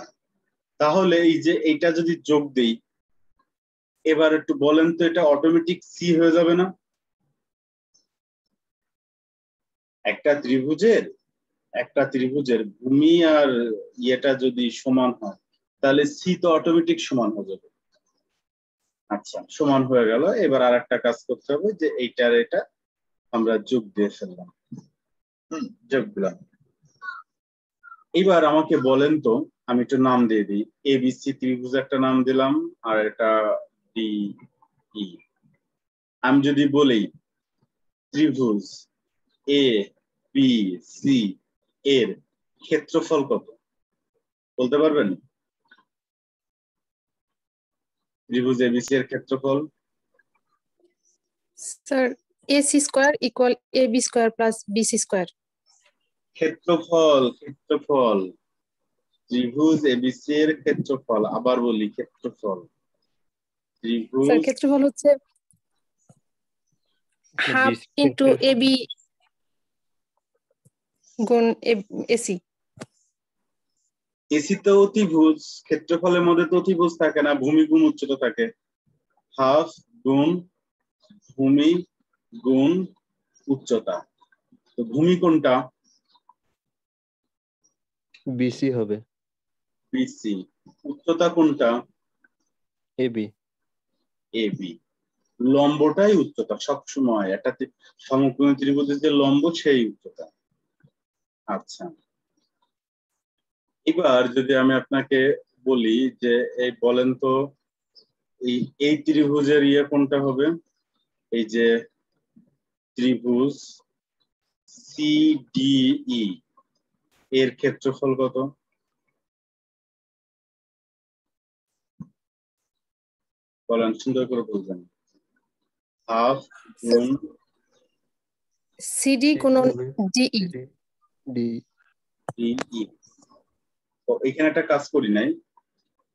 তাহলে এই যে এটা যদি যোগ দেই, এবার একটু বলেন তো এটা অটোমেটিক সি হয়ে যাবে না? একটা ত্রিভুজের ভূমি আর ইয়েটা যদি সমান হয় তাহলে সি তো অটোমেটিক সমান হয়ে যাবে। আচ্ছা, সমান হয়ে গেল। এবার আর একটা কাজ করতে হবে যে এইটার এটা আমরা যোগ দিয়ে ফেললাম। যোগ দিলাম। এবার আমাকে বলেন তো, আমি একটু নাম দিয়ে দিই। এবিসি ত্রিভুজ একটা নাম দিলাম, আর এটা ডি ই। আমি যদি বলি ত্রিভুজ এ বি সি এর ক্ষেত্রফল কত বলতে পারবেন? ত্রিভুজ এবিসি এর ক্ষেত্রফল sir AC square equal AB square plus BC square. ক্ষেত্রফল ত্রিভুজ এবিসি এর ক্ষেত্রফল, আবার বলি ক্ষেত্রফল। ত্রিভুজ স্যার ক্ষেত্রফল হচ্ছে হাফ ইনটু AB গুণ AC। এসি তো অতিভুজ, ক্ষেত্রফলের মধ্যে তো অতিভুজ থাকে না, ভূমি গুণ উচ্চতা থাকে। হাফ গুণ ভূমি গুণ উচ্চতা। তো ভূমি কোনটা? বিসি হবে। বিসি। উচ্চতা কোনটা? এবি। এবি। লম্বটাই উচ্চতা সবসময়, একটা সমকোণী ত্রিভুজের যে লম্ব সেই উচ্চতা। আচ্ছা, এবার যদি আমি আপনাকে বলি যে এই বলেন তো এই ত্রিভুজের ইয়ে কোনটা হবে? এই যে ত্রিভুজ সিডিই এর ক্ষেত্রফল কত? বলেন, সুন্দর করে বলবেন। হাফ গুণ CD গুণন DE। ডিই। তো এখানে একটা কাজ করি নাই,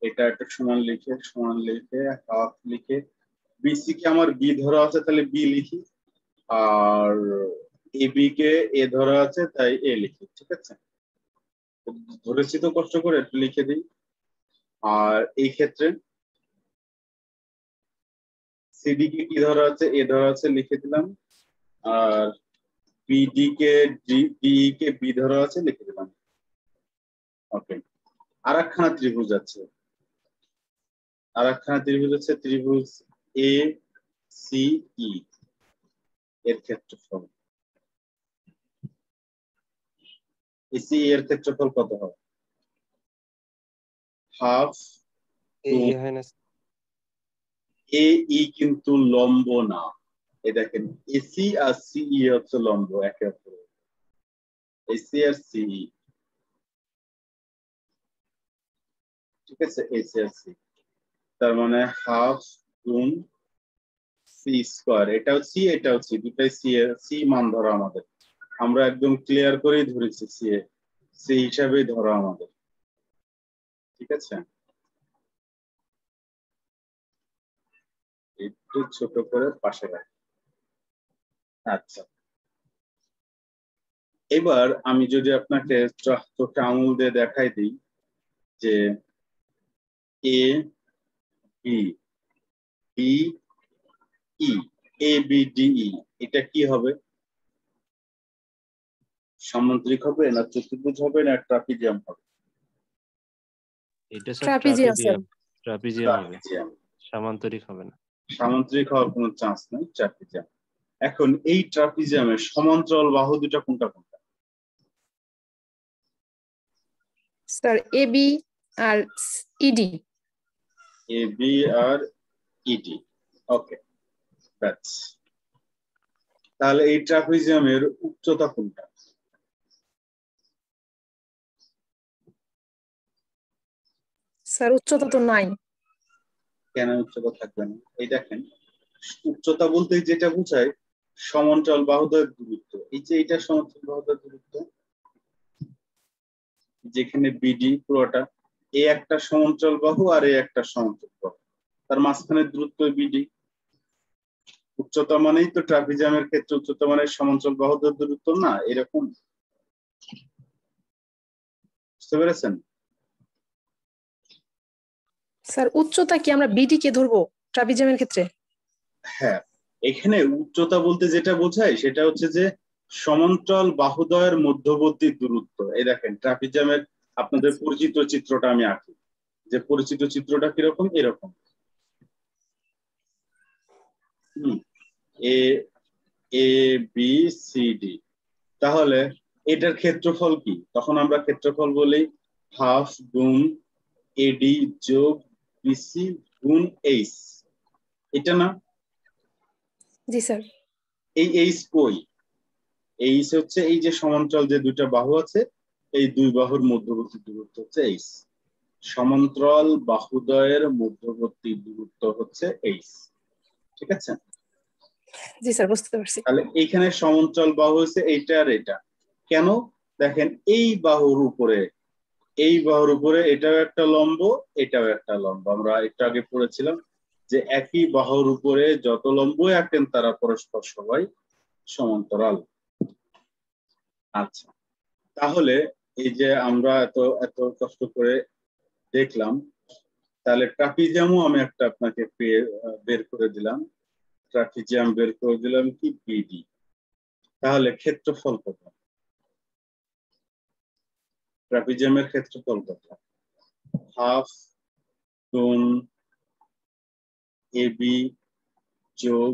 এটা একটা সমান লিখে হাফ লিখে, বিসি কে আমার বি ধরা আছে তাহলে বি লিখি, আর এবি কে এ ধরা আছে তাই এ লিখি, ঠিক আছে? ধরেছি তো, কষ্ট করে একটু লিখে দিই। আর এই ক্ষেত্রে সিডি কে কি ধরা আছে? এ ধরা আছে, লিখে দিলাম। আর বিডি কে ডিই কে বি ধরা আছে, লিখে দিলাম। ওকে, আরেকখানা ত্রিভুজ আছে, ত্রিভুজ এ সিই এর ক্ষেত্রফল। এসি এর ক্ষেত্রফল কত হবে? হাফ এই হয় না এ ই কিন্তু লম্ব না, এই দেখেন এসি আর সিই হচ্ছে লম্ব একে অপরের, এসি আর সিই, ঠিক আছে, এসি আর সি, তার মানে হাফ গুণ সি স্কয়ার, এটাও সি এটাও সি, দুটাই সি এর সি মান ধরা আমাদের, আমরা একদম ক্লিয়ার করেই ধরেছি সি এ, সি হিসাবেই ধরা আমাদের, ঠিক আছে। একটু ছোট করে পাশে রাখি। আচ্ছা, এবার আমি যদি আপনাকে চোখে আঙুল দিয়ে দেখাই দিই যে A B B E, A B D E, এটা কি হবে? সামুদ্রিক হবে না চতুর্ভুজ হবে না ট্রাপিজিয়াম হবে? এটা স্যার ট্রাপিজিয়াম স্যার। ট্রাপিজিয়াম হবে, ট্রাপিজিয়াম। সামান্তরিক হবে না। সামুদ্রিক হওয়ার কোনো চান্স নেই, ট্রাপিজিয়াম। এখন এই ট্রাপিজিয়ামের সমান্তরাল বাহু দুটো কোনটা কোনটা? স্যার এবি আর ইডি। এ বি আর ইডি, ওকে, দ্যাটস। তাহলে এই ট্রাপিজিয়ামের উচ্চতা কোনটা? স্যার উচ্চতা তো নাই। কেন উচ্চতা থাকবে না? এই দেখেন, উচ্চতা বলতে যেটা বোঝায় সমান্তরাল বাহুদ্বয়ের দূরত্ব, এই যে এটা সমান্তরাল বাহুদ্বয়ের দূরত্ব, যেখানে বিডি পুরোটা, এ একটা সমান্তরাল বাহু আর এ একটা সমান্তরাল বাহু, তার মাঝখানে দূরত্ব বিডি। উচ্চতা মানেই তো ট্রাপিজিয়ামের ক্ষেত্রে উচ্চতা মানে সমান্তরাল বাহুদ্বয়ের দূরত্ব না, এরকম, বুঝতে পেরেছেন? স্যার উচ্চতা কি আমরা বিডি কে ধরবো ট্রাপিজিয়ামের ক্ষেত্রে? হ্যাঁ, এখানে উচ্চতা বলতে যেটা বোঝায় সেটা হচ্ছে যে সমান্তরাল বাহুদ্বয়ের মধ্যবর্তী দূরত্ব। এই দেখেন ট্রাপিজিয়ামের আপনাদের পরিচিত চিত্রটা আমি আঁকি, যে পরিচিত চিত্রটা কিরকম, এরকম, এ এ বি সি ডি। তাহলে এটার ক্ষেত্রফল কি? তখন আমরা ক্ষেত্রফল বলি হাফ গুণ এডি যোগ বিসি গুণ এইচ, এটা না? জি স্যার। এই এইচ কই? এইচ হচ্ছে এই যে সমান্তরাল যে দুইটা বাহু আছে, এই দুই বাহুর মধ্যবর্তী দূরত্ব হচ্ছে এইচ। সমান্তরাল বাহুদ্বয়ের মধ্যবর্তী দূরত্ব হচ্ছে এইচ, ঠিক আছে। জি স্যার বুঝতে পারছি। তাহলে এইখানে সমান্তরাল বাহু হচ্ছে এইটা আর এটা, কেন? দেখেন এই বাহুর উপরে, এই বাহুর উপরে এটাও একটা লম্ব, এটাও একটা লম্ব, আমরা একটু আগে পড়েছিলাম যে একই বাহুর উপরে যত লম্ব আঁকেন তারা পরস্পর সবাই সমান্তরাল। আচ্ছা, তাহলে এই যে আমরা এত এত কষ্ট করে দেখলাম, তাহলে ট্রাপিজিয়ামও আমি একটা আপনাকে বের করে দিলাম, ট্রাপিজিয়াম বের করে দিলাম কি বিডি। তাহলে ক্ষেত্রফল কত? ট্রাপিজিয়ামের ক্ষেত্রফল কত? হাফ গুণ এবি যোগ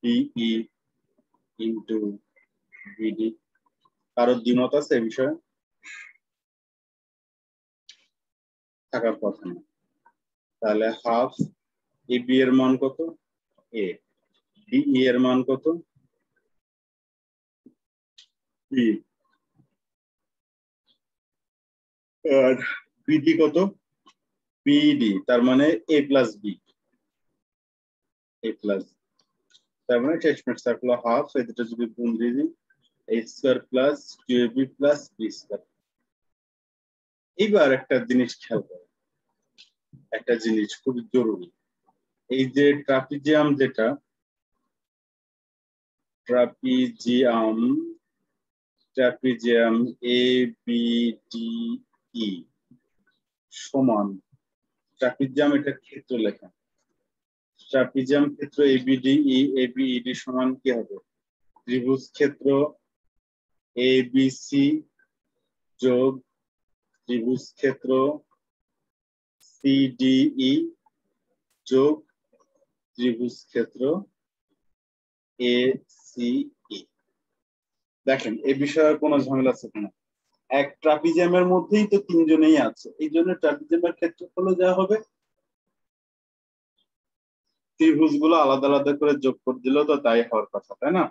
বিই ইন্টু বিডি। কারো দ্বিমত আছে এই বিষয়ে? থাকার কথা না। তাহলে হাফ এবি এর মান কত? এ। বিই এর মান কত? বি। আর বিডি কত? বিডি, তার মানে এ প্লাস বি, এ প্লাস, তার মানে শেষমেশ থাকলো হাফ, এই দুটো যদি গুণ দিয়ে দিই, A square plus two AB plus B square. এইবার একটা জিনিস খেয়াল করো, একটা জিনিস খুব জরুরি, এই যে ট্রাপিজিয়াম যেটা, trapezium trapezium A B D E সমান, ট্রাপিজিয়াম এটা ক্ষেত্র লেখা, ট্রাপিজিয়াম ক্ষেত্র এবিডিই এবিইডি সমান কি হবে? ত্রিভুজ ক্ষেত্র এবিসি যোগ ত্রিভুজ ক্ষেত্র সিডিই যোগ ত্রিভুজ ক্ষেত্র এসিই। দেখেন এই বিষয়ে কোনো ঝামেলা আছে কিনা? এক ট্রাপিজিয়ামের মধ্যেই তো তিনজনেই আছে, এই জন্য ট্রাপিজিয়ামের ক্ষেত্রফল যা হবে ত্রিভুজগুলো আলাদা আলাদা করে যোগ করে দিলেও তো তাই হওয়ার কথা, তাই না?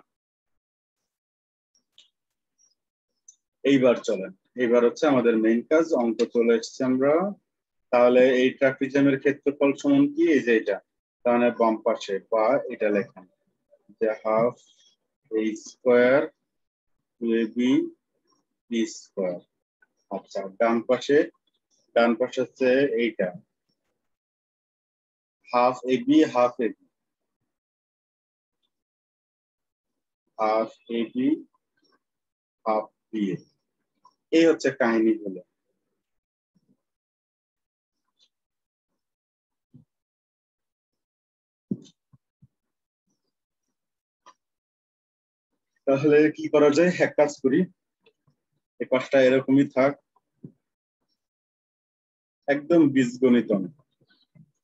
এইবার চলেন, এইবার হচ্ছে আমাদের মেইন কাজ, অঙ্ক চলে এসেছে আমরা। তাহলে এই ট্রাপিজিয়ামের ক্ষেত্রফল সমান কি? এই যে এটা, তাহলে বাম পাশে বা এটা লেখেন যে half A square two A B B square. আচ্ছা, ডান পাশে হচ্ছে এইটা half A B half A B half A B half B, এই হচ্ছে কাহিনী হলো। তাহলে কি করা যায়, এক কাজ করি, এই পাশটা এরকমই থাক, একদম বীজগণিত অঙ্ক।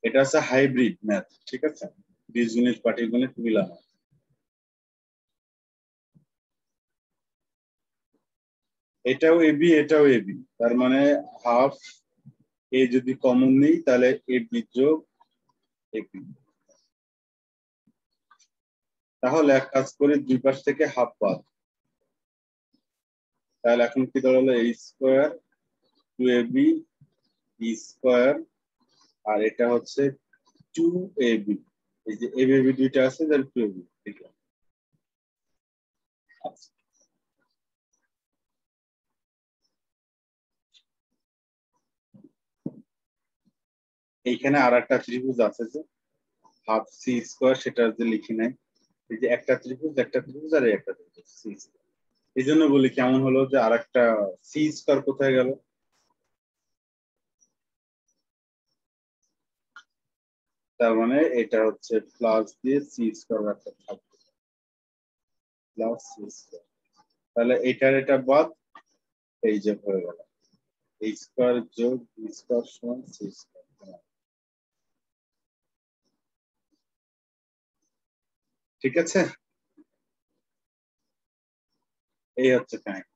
এটা হচ্ছে হাইব্রিড ম্যাথ, ঠিক আছে, বীজগণিত পাটিগণিত মিলানো। এটাও এবি এটাও এবি, তার মানে হাফ এ যদি কমন নেই তাহলে এবি যোগ এবি। তাহলে এক কাজ করি, দুই পাশ থেকে হাফ বাদ, তাহলে এখন কি দাঁড়ালো A square two AB B square, আর এটা হচ্ছে টু এবি, এই যে এবি এবি দুইটা আছে তাহলে টু এবি লিখলাম। আচ্ছা, এইখানে আর একটা ত্রিভুজ আছে যে হাফ সি স্কোয়ার, সেটা যে লিখি নাই, এই যে একটা ত্রিভুজ আর একটা ত্রিভুজ সি স্কোয়ার, এই জন্য বলি কেমন হলো যে আর একটা সি স্কোয়ার কোথায় গেল? তার মানে এটা হচ্ছে প্লাস দিয়ে সি স্কোয়ার একটা থাকবে, প্লাস সি স্কোয়ার, তাহলে এটার এটা বাদ, এই যে হয়ে গেল এই স্কোয়ার যোগ বি স্কোয়ার সমান সি স্কোয়ার। ঠিক আছে, এই হচ্ছে কাহিনী।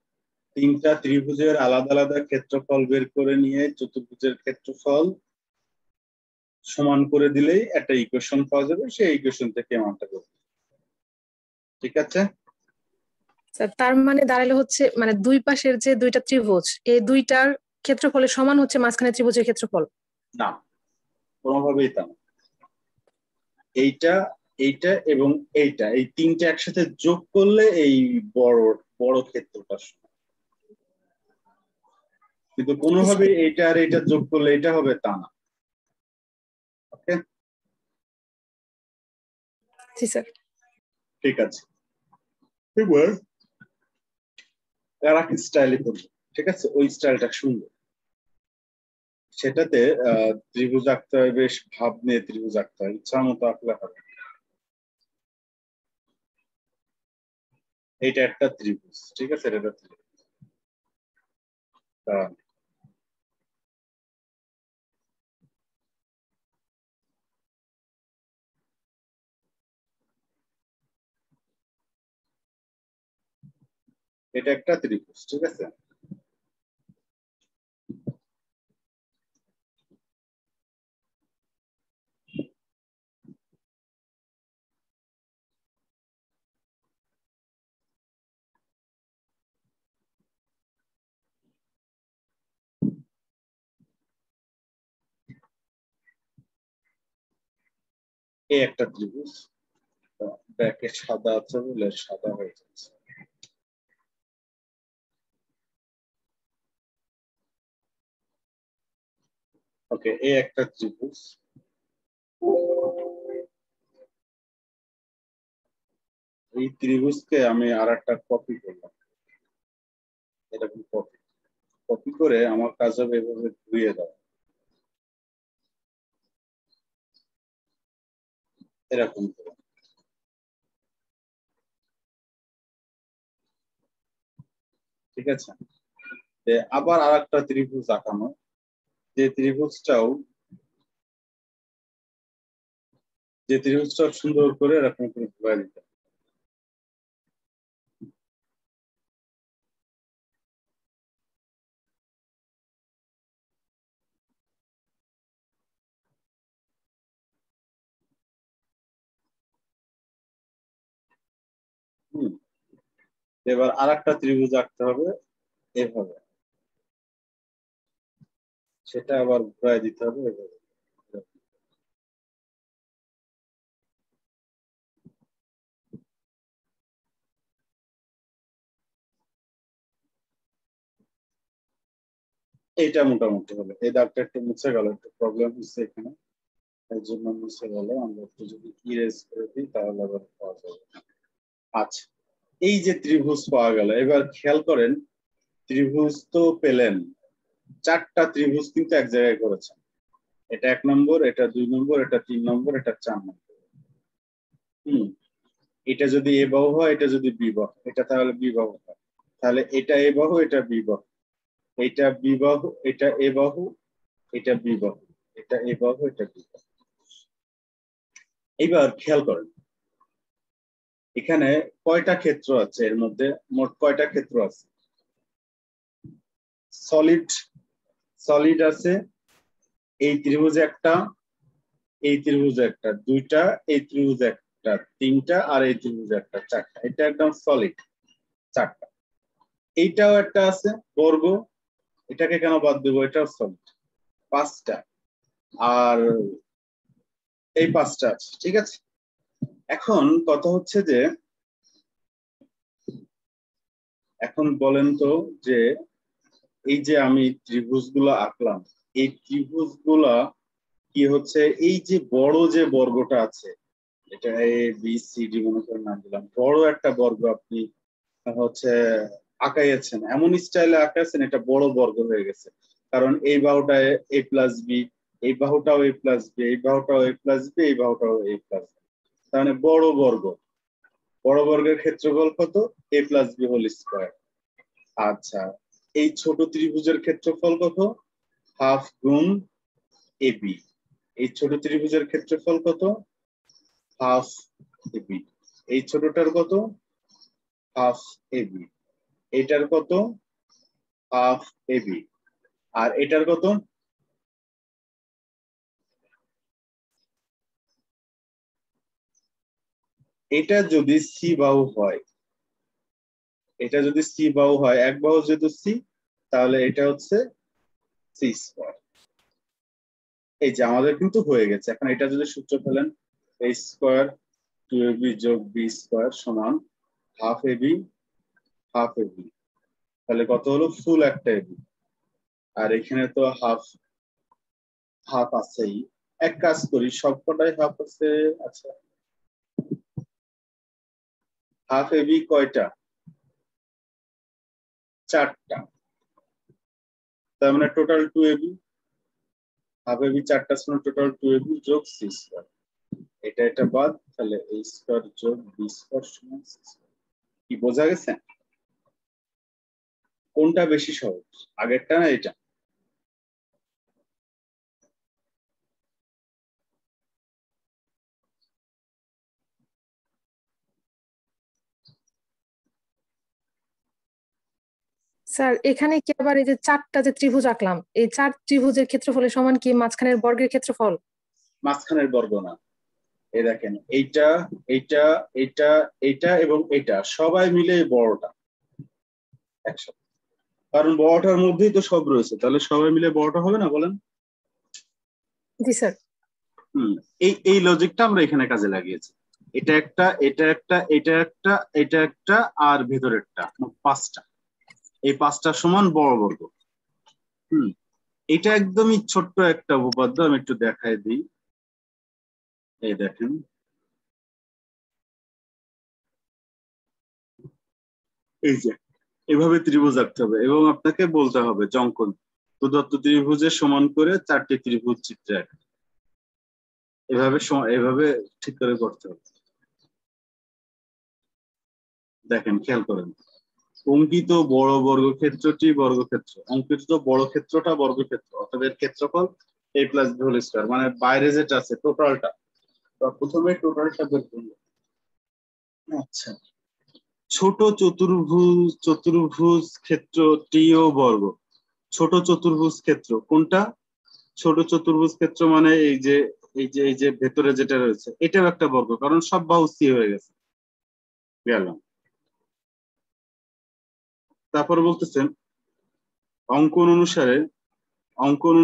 তিনটা ত্রিভুজের আলাদা আলাদা ক্ষেত্রফল বের করে নিয়ে চতুর্ভুজের ক্ষেত্রফল সমান করে দিলেই একটা ইকুয়েশন পাওয়া যাবে, সেই ইকুয়েশন থেকে মানটা করবে। ঠিক আছে, স্যার তার মানে দাঁড়ালো হচ্ছে মানে দুই পাশের যে দুইটা ত্রিভুজ, এই দুইটার ক্ষেত্রফলের সমান হচ্ছে মাঝখানে ত্রিভুজের ক্ষেত্রফল? না, কোনোভাবেই তা না। এইটা এইটা এবং এইটা, এই তিনটা একসাথে যোগ করলে এই বড় বড় ক্ষেত্রটা সমান। কিন্তু কোনোভাবে এইটা আর এইটা যোগ করলে এটা হবে তা না। ওকে, জি স্যার। ঠিক আছে, এবার আর এক স্টাইলে করবো, ঠিক আছে, ওই স্টাইলটা সুন্দর। সেটাতে ত্রিভুজ আঁকতে হয়, বেশ ভাব নিয়ে ত্রিভুজ আঁকতে হয়, ইচ্ছা মতো আঁকলে হবে। এইটা একটা ত্রিভুজ, ঠিক আছে, এটা একটা ত্রিভুজ। এটা একটা ত্রিভুজ, ঠিক আছে, এই একটা ত্রিভুজ, ব্যাকে সাদা আছে বলে সাদা হয়ে যাচ্ছে। ওকে, এই একটা ত্রিভুজ, এই ত্রিভুজকে আমি আর একটা কপি করলাম, এরকম কপি কপি করে আমার কাজ হবে এভাবে ঘুরিয়ে দেওয়া, এরকম করে। ঠিক আছে, আবার আর একটা ত্রিভুজ আঁকানো, যে ত্রিভুজটাও সুন্দর করে এরকম করে ঘুরিয়ে দিতে। এবার আরেকটা ত্রিভুজ আঁকতে হবে এভাবে, সেটা আবার ঘুরাই দিতে হবে এভাবে। এইটা মোটামুটি হলো, এই দাগটা একটু মুছে গেল, একটু প্রবলেম হচ্ছে এখানে, এর জন্য মুছে গেল। আমরা একটু যদি ইরেজ করে দিই তাহলে আবার পাওয়া যাবে। আচ্ছা, এই যে ত্রিভুজ পাওয়া গেল, এবার খেয়াল করেন ত্রিভুজ তো পেলেন, চারটা ত্রিভুজ কিন্তু এক জায়গায় করেছেন। এটা 1 নম্বর, এটা 2 নম্বর, এটা 3 নম্বর, এটা 4 নম্বর। এটা যদি এ বাহু হয়, এটা যদি বি বাহু, এটা তাহলে বি বাহু হয়। তাহলে এটা এ বাহু, এটা বি বাহু, এটা বি বাহু, এটা এ বাহু, এটা বি বাহু, এটা এ বাহু, এটা বি বাহু। এবার খেয়াল করেন এখানে কয়টা ক্ষেত্র আছে, এর মধ্যে মোট কয়টা ক্ষেত্র আছে? সলিড সলিড আছে এই ত্রিভুজে একটা, এই ত্রিভুজে একটা, দুইটা, এই ত্রিভুজে একটা, তিনটা, আর এই ত্রিভুজে একটা, চারটা। এটা একদম সলিড, চারটা। এইটাও একটা আছে বর্গ, এটাকে কেন বাদ দেবো, এটাও সলিড, পাঁচটা। আর এই পাঁচটা আছে, ঠিক আছে। এখন কথা হচ্ছে যে, এখন বলেন তো যে এই যে আমি ত্রিভুজগুলো আঁকলাম, এই ত্রিভুজগুলা কি হচ্ছে, এই যে বড় যে বর্গটা আছে, এটা এ বি সি ডি মনে করে নাম দিলাম, বড় একটা বর্গ আপনি হচ্ছে আঁকাইয়াছেন, এমন স্টাইলে আঁকাইছেন এটা বড় বর্গ হয়ে গেছে। কারণ এই বাহুটা এ প্লাস বি, এই বাহুটাও এ প্লাস বি, এই বাহুটাও এ প্লাস বি, এই বাহুটাও এ প্লাস বি, তার মানে বড় বর্গ। বড় বর্গের ক্ষেত্রফল কত? এ প্লাস বি হোল স্কয়ার। আচ্ছা, এই ছোট ত্রিভুজের ক্ষেত্রফল কত? হাফ গুণ এ বি। এই ছোট ত্রিভুজের ক্ষেত্রফল কত? Half A B. এই ছোটটার কত? Half A B. এটার কত? হাফ এ বি। আর এটার কত? এটা যদি সি বাহু হয়, এটা যদি সি বাহু হয়, এক বাহু যেহেতু সি, তাহলে এটা হচ্ছে সি স্কয়ার। এই যে আমাদের কিন্তু হয়ে গেছে। এখন এটা যদি সূত্র ফেলেন, এ স্কয়ার 2ab যোগ বি স্কয়ার সমান হাফ এবি হাফ এবি, তাহলে কত হলো? ফুল একটা এবি। আর এখানে তো হাফ হাফ আছেই, এক কাজ করি সবকটাই হাফ আছে। আচ্ছা, হাফ এবি কয়টা? চারটা, তার মানে টোটাল 2ab। হাফ এবি চারটা ছিল, টোটাল 2ab যোগ সি স্কয়ার। এটা এটা বাদ, তাহলে a স্কয়ার যোগ বি স্কয়ার সমান সি স্কয়ার। কি বোঝা গেছে? কোনটা বেশি সহজ, আগেরটা না এটা? স্যার এখানে কি আবার এই যে চারটা যে ত্রিভুজ আঁকলাম, এই চার ত্রিভুজের ক্ষেত্রফলের সমান কি মাঝখানের বর্গের ক্ষেত্রফল? মাঝখানের বর্গ না, এই দেখেন এইটা, এইটা, এইটা, এইটা এবং এইটা সবাই মিলে এই বড়টা একসাথে। কারণ বড়টার মধ্যেই তো সব রয়েছে, তাহলে সবাই মিলে বড়টা হবে না, বলেন? জি স্যার। এই এই লজিকটা আমরা এখানে কাজে লাগিয়েছি। এটা একটা, এটা একটা, এটা একটা, এটা একটা, আর ভেতরেরটা, মোট পাঁচটা। এই পাঁচটা সমান বড় বর্গ। এটা একদমই ছোট্ট একটা উপপাদ্য, আমি একটু দেখাই দিই। এই দেখেন, এই যে এভাবে ত্রিভুজ আঁকতে হবে এবং আপনাকে বলতে হবে যে অঙ্কন প্রদত্ত ত্রিভুজের সমান করে চারটি ত্রিভুজ চিত্রে আঁকা। এভাবে এভাবে ঠিক করে করতে হবে। দেখেন, খেয়াল করেন, অঙ্কিত বড় বর্গক্ষেত্রটি বর্গক্ষেত্র, অঙ্কিত বড় ক্ষেত্রটা বর্গক্ষেত্র, অতএব এর ক্ষেত্রফল a plus B whole square, মানে বাইরে যেটা আছে টোটালটা। প্রথমে টোটালটা বের করব। আচ্ছা, ছোট চতুর্ভুজ ক্ষেত্রটিও বর্গ। ছোট চতুর্ভুজ ক্ষেত্র কোনটা? ছোট চতুর্ভুজ ক্ষেত্র মানে এই যে ভেতরে যেটা রয়েছে, এটাও একটা বর্গ, কারণ সব বাহু সি হয়ে গেছে। গেল। তারপর বলতেছেন অঙ্কন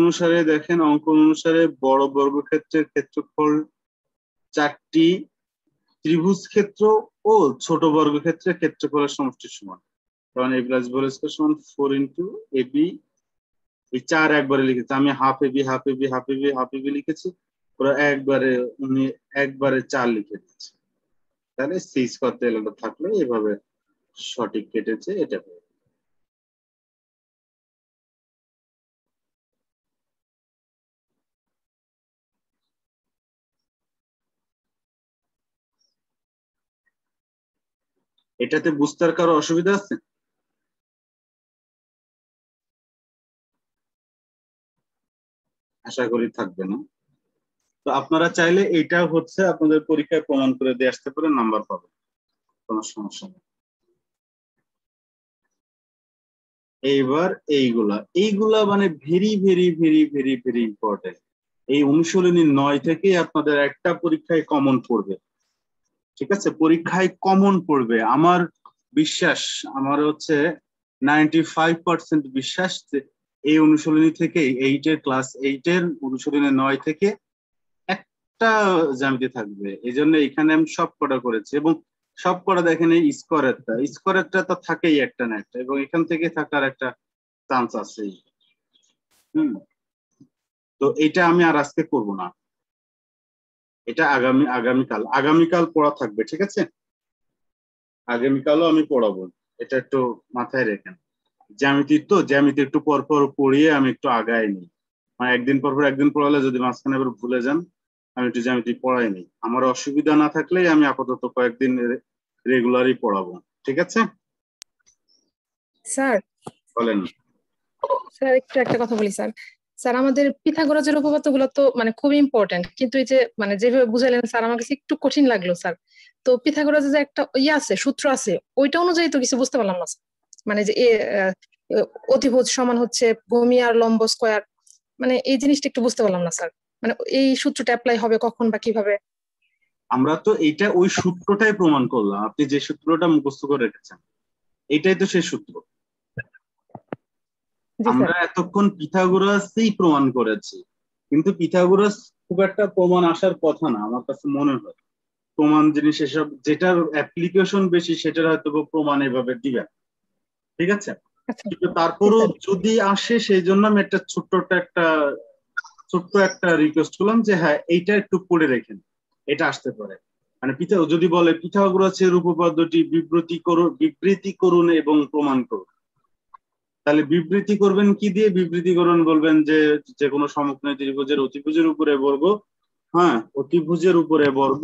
অনুসারে দেখেন, অঙ্কন অনুসারে বড় বর্গক্ষেত্রের ক্ষেত্রফল 4টি ত্রিভুজ ক্ষেত্র ও ছোট বর্গক্ষেত্রের ক্ষেত্রফলের সমষ্টির সমান। কারণ a plus b whole square সমান 4 ইন্টু ab, এই 4 একবারে লিখেছি আমি, half AB half AB half AB half AB লিখেছি, ওরা উনি একবারে 4 লিখে দিয়েছে। তাহলে সি স্কয়ার তেলটা থাকলে এভাবে সঠিক কেটেছে, এটা এটাতে বুঝতে আর কারো অসুবিধা আছে? আশা করি থাকবে না। তো আপনারা চাইলে এটা হচ্ছে আপনাদের পরীক্ষায় প্রমাণ করে দিয়ে আসতে পারেন, নাম্বার পাবেন, কোনো সমস্যা নেই। এইবার এইগুলা মানে very very very very very important. এই অনুশীলনী 9 থেকে আপনাদের একটা পরীক্ষায় কমন পড়বে, ঠিক আছে? পরীক্ষায় কমন পড়বে, আমার বিশ্বাস, আমার হচ্ছে 95% বিশ্বাস যে এই অনুশীলনী থেকে, ক্লাস 8-এর অনুশীলনী 9 থেকে একটা জ্যামিতি থাকবে। এই জন্য এখানে আমি সব কটা করেছি, এবং সব কটা দেখেন এই স্কোয়ারেরটা তো থাকেই একটা না একটা, এবং এখান থেকে থাকার একটা চান্স আছে। তো এটা আমি আর আজকে করব না, এটা আগামীকাল পড়া থাকবে, ঠিক আছে? আগামীকালও আমি পড়াবো, এটা একটু মাথায় রেখেন। জ্যামিতি একটু পর পর পড়িয়ে আমি একটু আগায় নিই, মানে একদিন পর পড়ালে যদি মাঝখানে আবার ভুলে যান, আমি একটু জ্যামিতি পড়াই নিই। আমার অসুবিধা না থাকলেই আমি আপাতত কয়েকদিন রেগুলারই পড়াবো, ঠিক আছে? স্যার বলেন। স্যার একটু একটা কথা বলি স্যার। স্যার আমাদের পিথাগোরাসের উপপাদ্যগুলো তো মানে খুব ইম্পর্টেন্ট, কিন্তু এই যে মানে যেভাবে বুঝাইলেন স্যার আমার কাছে একটু কঠিন লাগলো স্যার। তো পিথাগোরাসের যে একটা আছে, সূত্র আছে, ওইটা অনুযায়ী তো কিছু বুঝতে পারলাম না স্যার। মানে যে অতিভুজ সমান হচ্ছে ভূমি আর লম্ব স্কয়ার, মানে এই জিনিসটা একটু বুঝতে পারলাম না স্যার। মানে এই সূত্রটা অ্যাপ্লাই হবে কখন বা কিভাবে? আমরা তো এইটা ওই সূত্রটাই প্রমাণ করলাম, আপনি যে সূত্রটা মুখস্থ করে রেখেছেন এটাই তো সেই সূত্র। আমরা এতক্ষণ পিথাগোরাসই প্রমাণ করেছি, কিন্তু পিথাগোরাস খুব একটা প্রমাণ আসার কথা না আমার কাছে মনে হয়। প্রমাণ জিনিস এসব যেটার অ্যাপ্লিকেশন বেশি সেটার হয়তো প্রমাণ এভাবে দিবেন, ঠিক আছে? কিন্তু তারপরও যদি আসে, সেই জন্য আমি একটা ছোট্ট একটা রিকোয়েস্ট করলাম যে হ্যাঁ এইটা একটু পড়ে রেখেন, এটা আসতে পারে। মানে যদি বলে পিথাগোরাসের উপপাদ্যটি বিবৃতি করুন এবং প্রমাণ করুন, তাহলে বিবৃতি করবেন কি দিয়ে? বিবৃতি করুন বলবেন যে কোনো সমকোণী ত্রিভুজের অতিভুজের উপরে বর্গ, হ্যাঁ অতিভুজের উপরে বর্গ,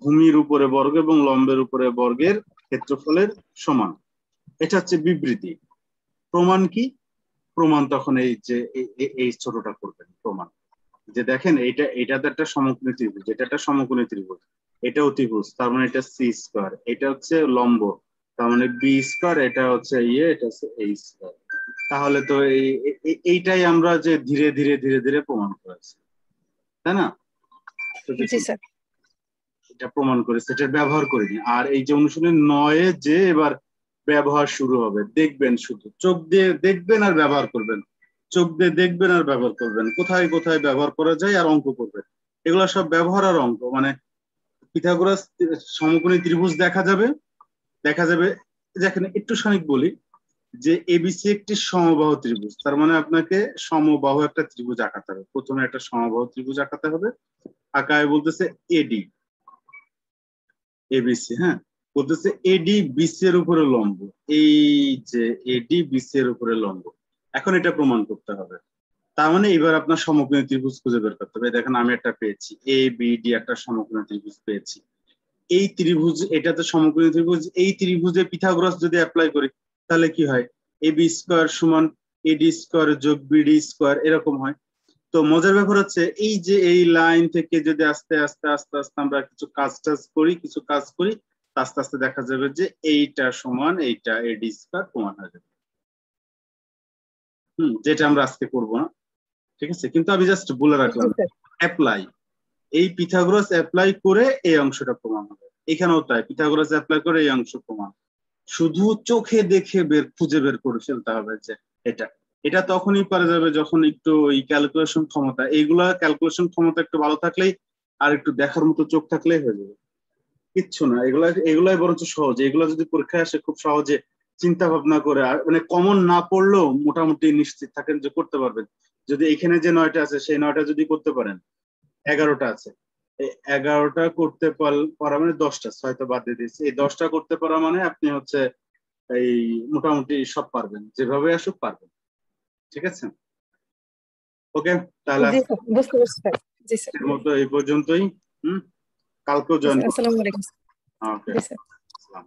ভূমির উপরে বর্গ এবং লম্বের উপরে বর্গের ক্ষেত্রফলের সমান, এটা হচ্ছে বিবৃতি। প্রমাণ কি? প্রমাণ তখন এই ছোটটা করবেন প্রমাণ, যে দেখেন এটা তো একটা সমকোণী ত্রিভুজ, এটা একটা সমকোণী ত্রিভুজ, এটা অতিভুজ, তার মানে এটা সি স্কয়ার, এটা হচ্ছে লম্ব, তার মানে বি স্কয়ার, এটা হচ্ছে এটা হচ্ছে এই স্কয়ার। তাহলে তো এইটাই আমরা যে ধীরে ধীরে ধীরে ধীরে প্রমাণ করেছি, তাই না? এটা প্রমাণ করেছে, এটা ব্যবহার করিনি। আর এই যে অনুশীলনী 9 যে এবার ব্যবহার শুরু হবে, দেখবেন, শুধু চোখ দিয়ে দেখবেন আর ব্যবহার করবেন, চোখ দিয়ে দেখবেন আর ব্যবহার করবেন, কোথায় কোথায় ব্যবহার করা যায় আর অঙ্ক করবেন। এগুলো সব ব্যবহার আর অঙ্ক, মানে পিথাগোরাস সমকোণী ত্রিভুজ দেখা যাবে। দেখেন একটু খানিক বলি যে এবিসি একটি সমবাহু ত্রিভুজ, তার মানে আপনাকে সমবাহু একটা ত্রিভুজ আঁকাতে হবে। প্রথমে একটা সমবাহু ত্রিভুজ আঁকাতে হবে, আঁকায় বলতেছে এডি এবিসি, হ্যাঁ বলতেছে এডি বিসি এর উপরে লম্ব, এই যে এডি বিসি এর উপরে লম্ব। এখন এটা প্রমাণ করতে হবে, তার মানে এবার আপনার সমকোণী ত্রিভুজ খুঁজে বের করতে হবে। দেখেন আমি একটা পেয়েছি, এ বি ডি একটা সমকোণী ত্রিভুজ পেয়েছি। এই ত্রিভুজ, এটা তো সমকোণী ত্রিভুজ, এই ত্রিভুজে পিথাগোরাস যদি অ্যাপ্লাই করি তাহলে কি হয়? এ বি স্কয়ার সমান এডি স্কয়ার যোগ বিডি স্কয়ার, এরকম হয়। তো মজার ব্যাপার হচ্ছে এই যে এই লাইন থেকে যদি আস্তে আস্তে আস্তে আস্তে আমরা কিছু কাজ করি, আস্তে আস্তে দেখা যাবে যে এইটা সমান এইটা, এডি স্কয়ার প্রমাণ হয়ে যাবে। যেটা আমরা আজকে করব না, ঠিক আছে? কিন্তু আমি জাস্ট বলে রাখলাম অ্যাপ্লাই, এই পিথাগোরাস অ্যাপ্লাই করে এই অংশটা প্রমাণ হবে। এখানেও তাই, পিথাগোরাস অ্যাপ্লাই করে এই অংশ প্রমাণ। শুধু চোখে দেখে খুঁজে বের করে ফেলতে হবে যে এটা এটা তখনই পারা যাবে যখন একটু ওই ক্যালকুলেশন ক্ষমতা, এইগুলা ক্যালকুলেশন ক্ষমতা একটু ভালো থাকলেই আর একটু দেখার মতো চোখ থাকলেই হয়ে যাবে। কিচ্ছু না, এগুলাই বরঞ্চ সহজ। এগুলা যদি পরীক্ষায় আসে খুব সহজে চিন্তা ভাবনা করে, আর মানে কমন না পড়লেও মোটামুটি নিশ্চিত থাকেন যে করতে পারবেন। যদি এখানে যে 9টা আছে সেই 9টা যদি করতে পারেন, 11টা আছে, এই 11টা করতে পারা মানে 10টা, 6টা বাদ দিয়ে দিয়েছি, এই 10টা করতে পারা মানে আপনি হচ্ছে এই মোটামুটি সব পারবেন, যেভাবে আসুক পারবেন। ঠিক আছে, ওকে, তাহলে জি স্যার, বুঝতে পারছি স্যার। জি স্যার, আজকের মতো এই পর্যন্তই। কালকেও জয়েন করবেন। আসসালামু আলাইকুম। ওকে, জি স্যার। আসসালাম।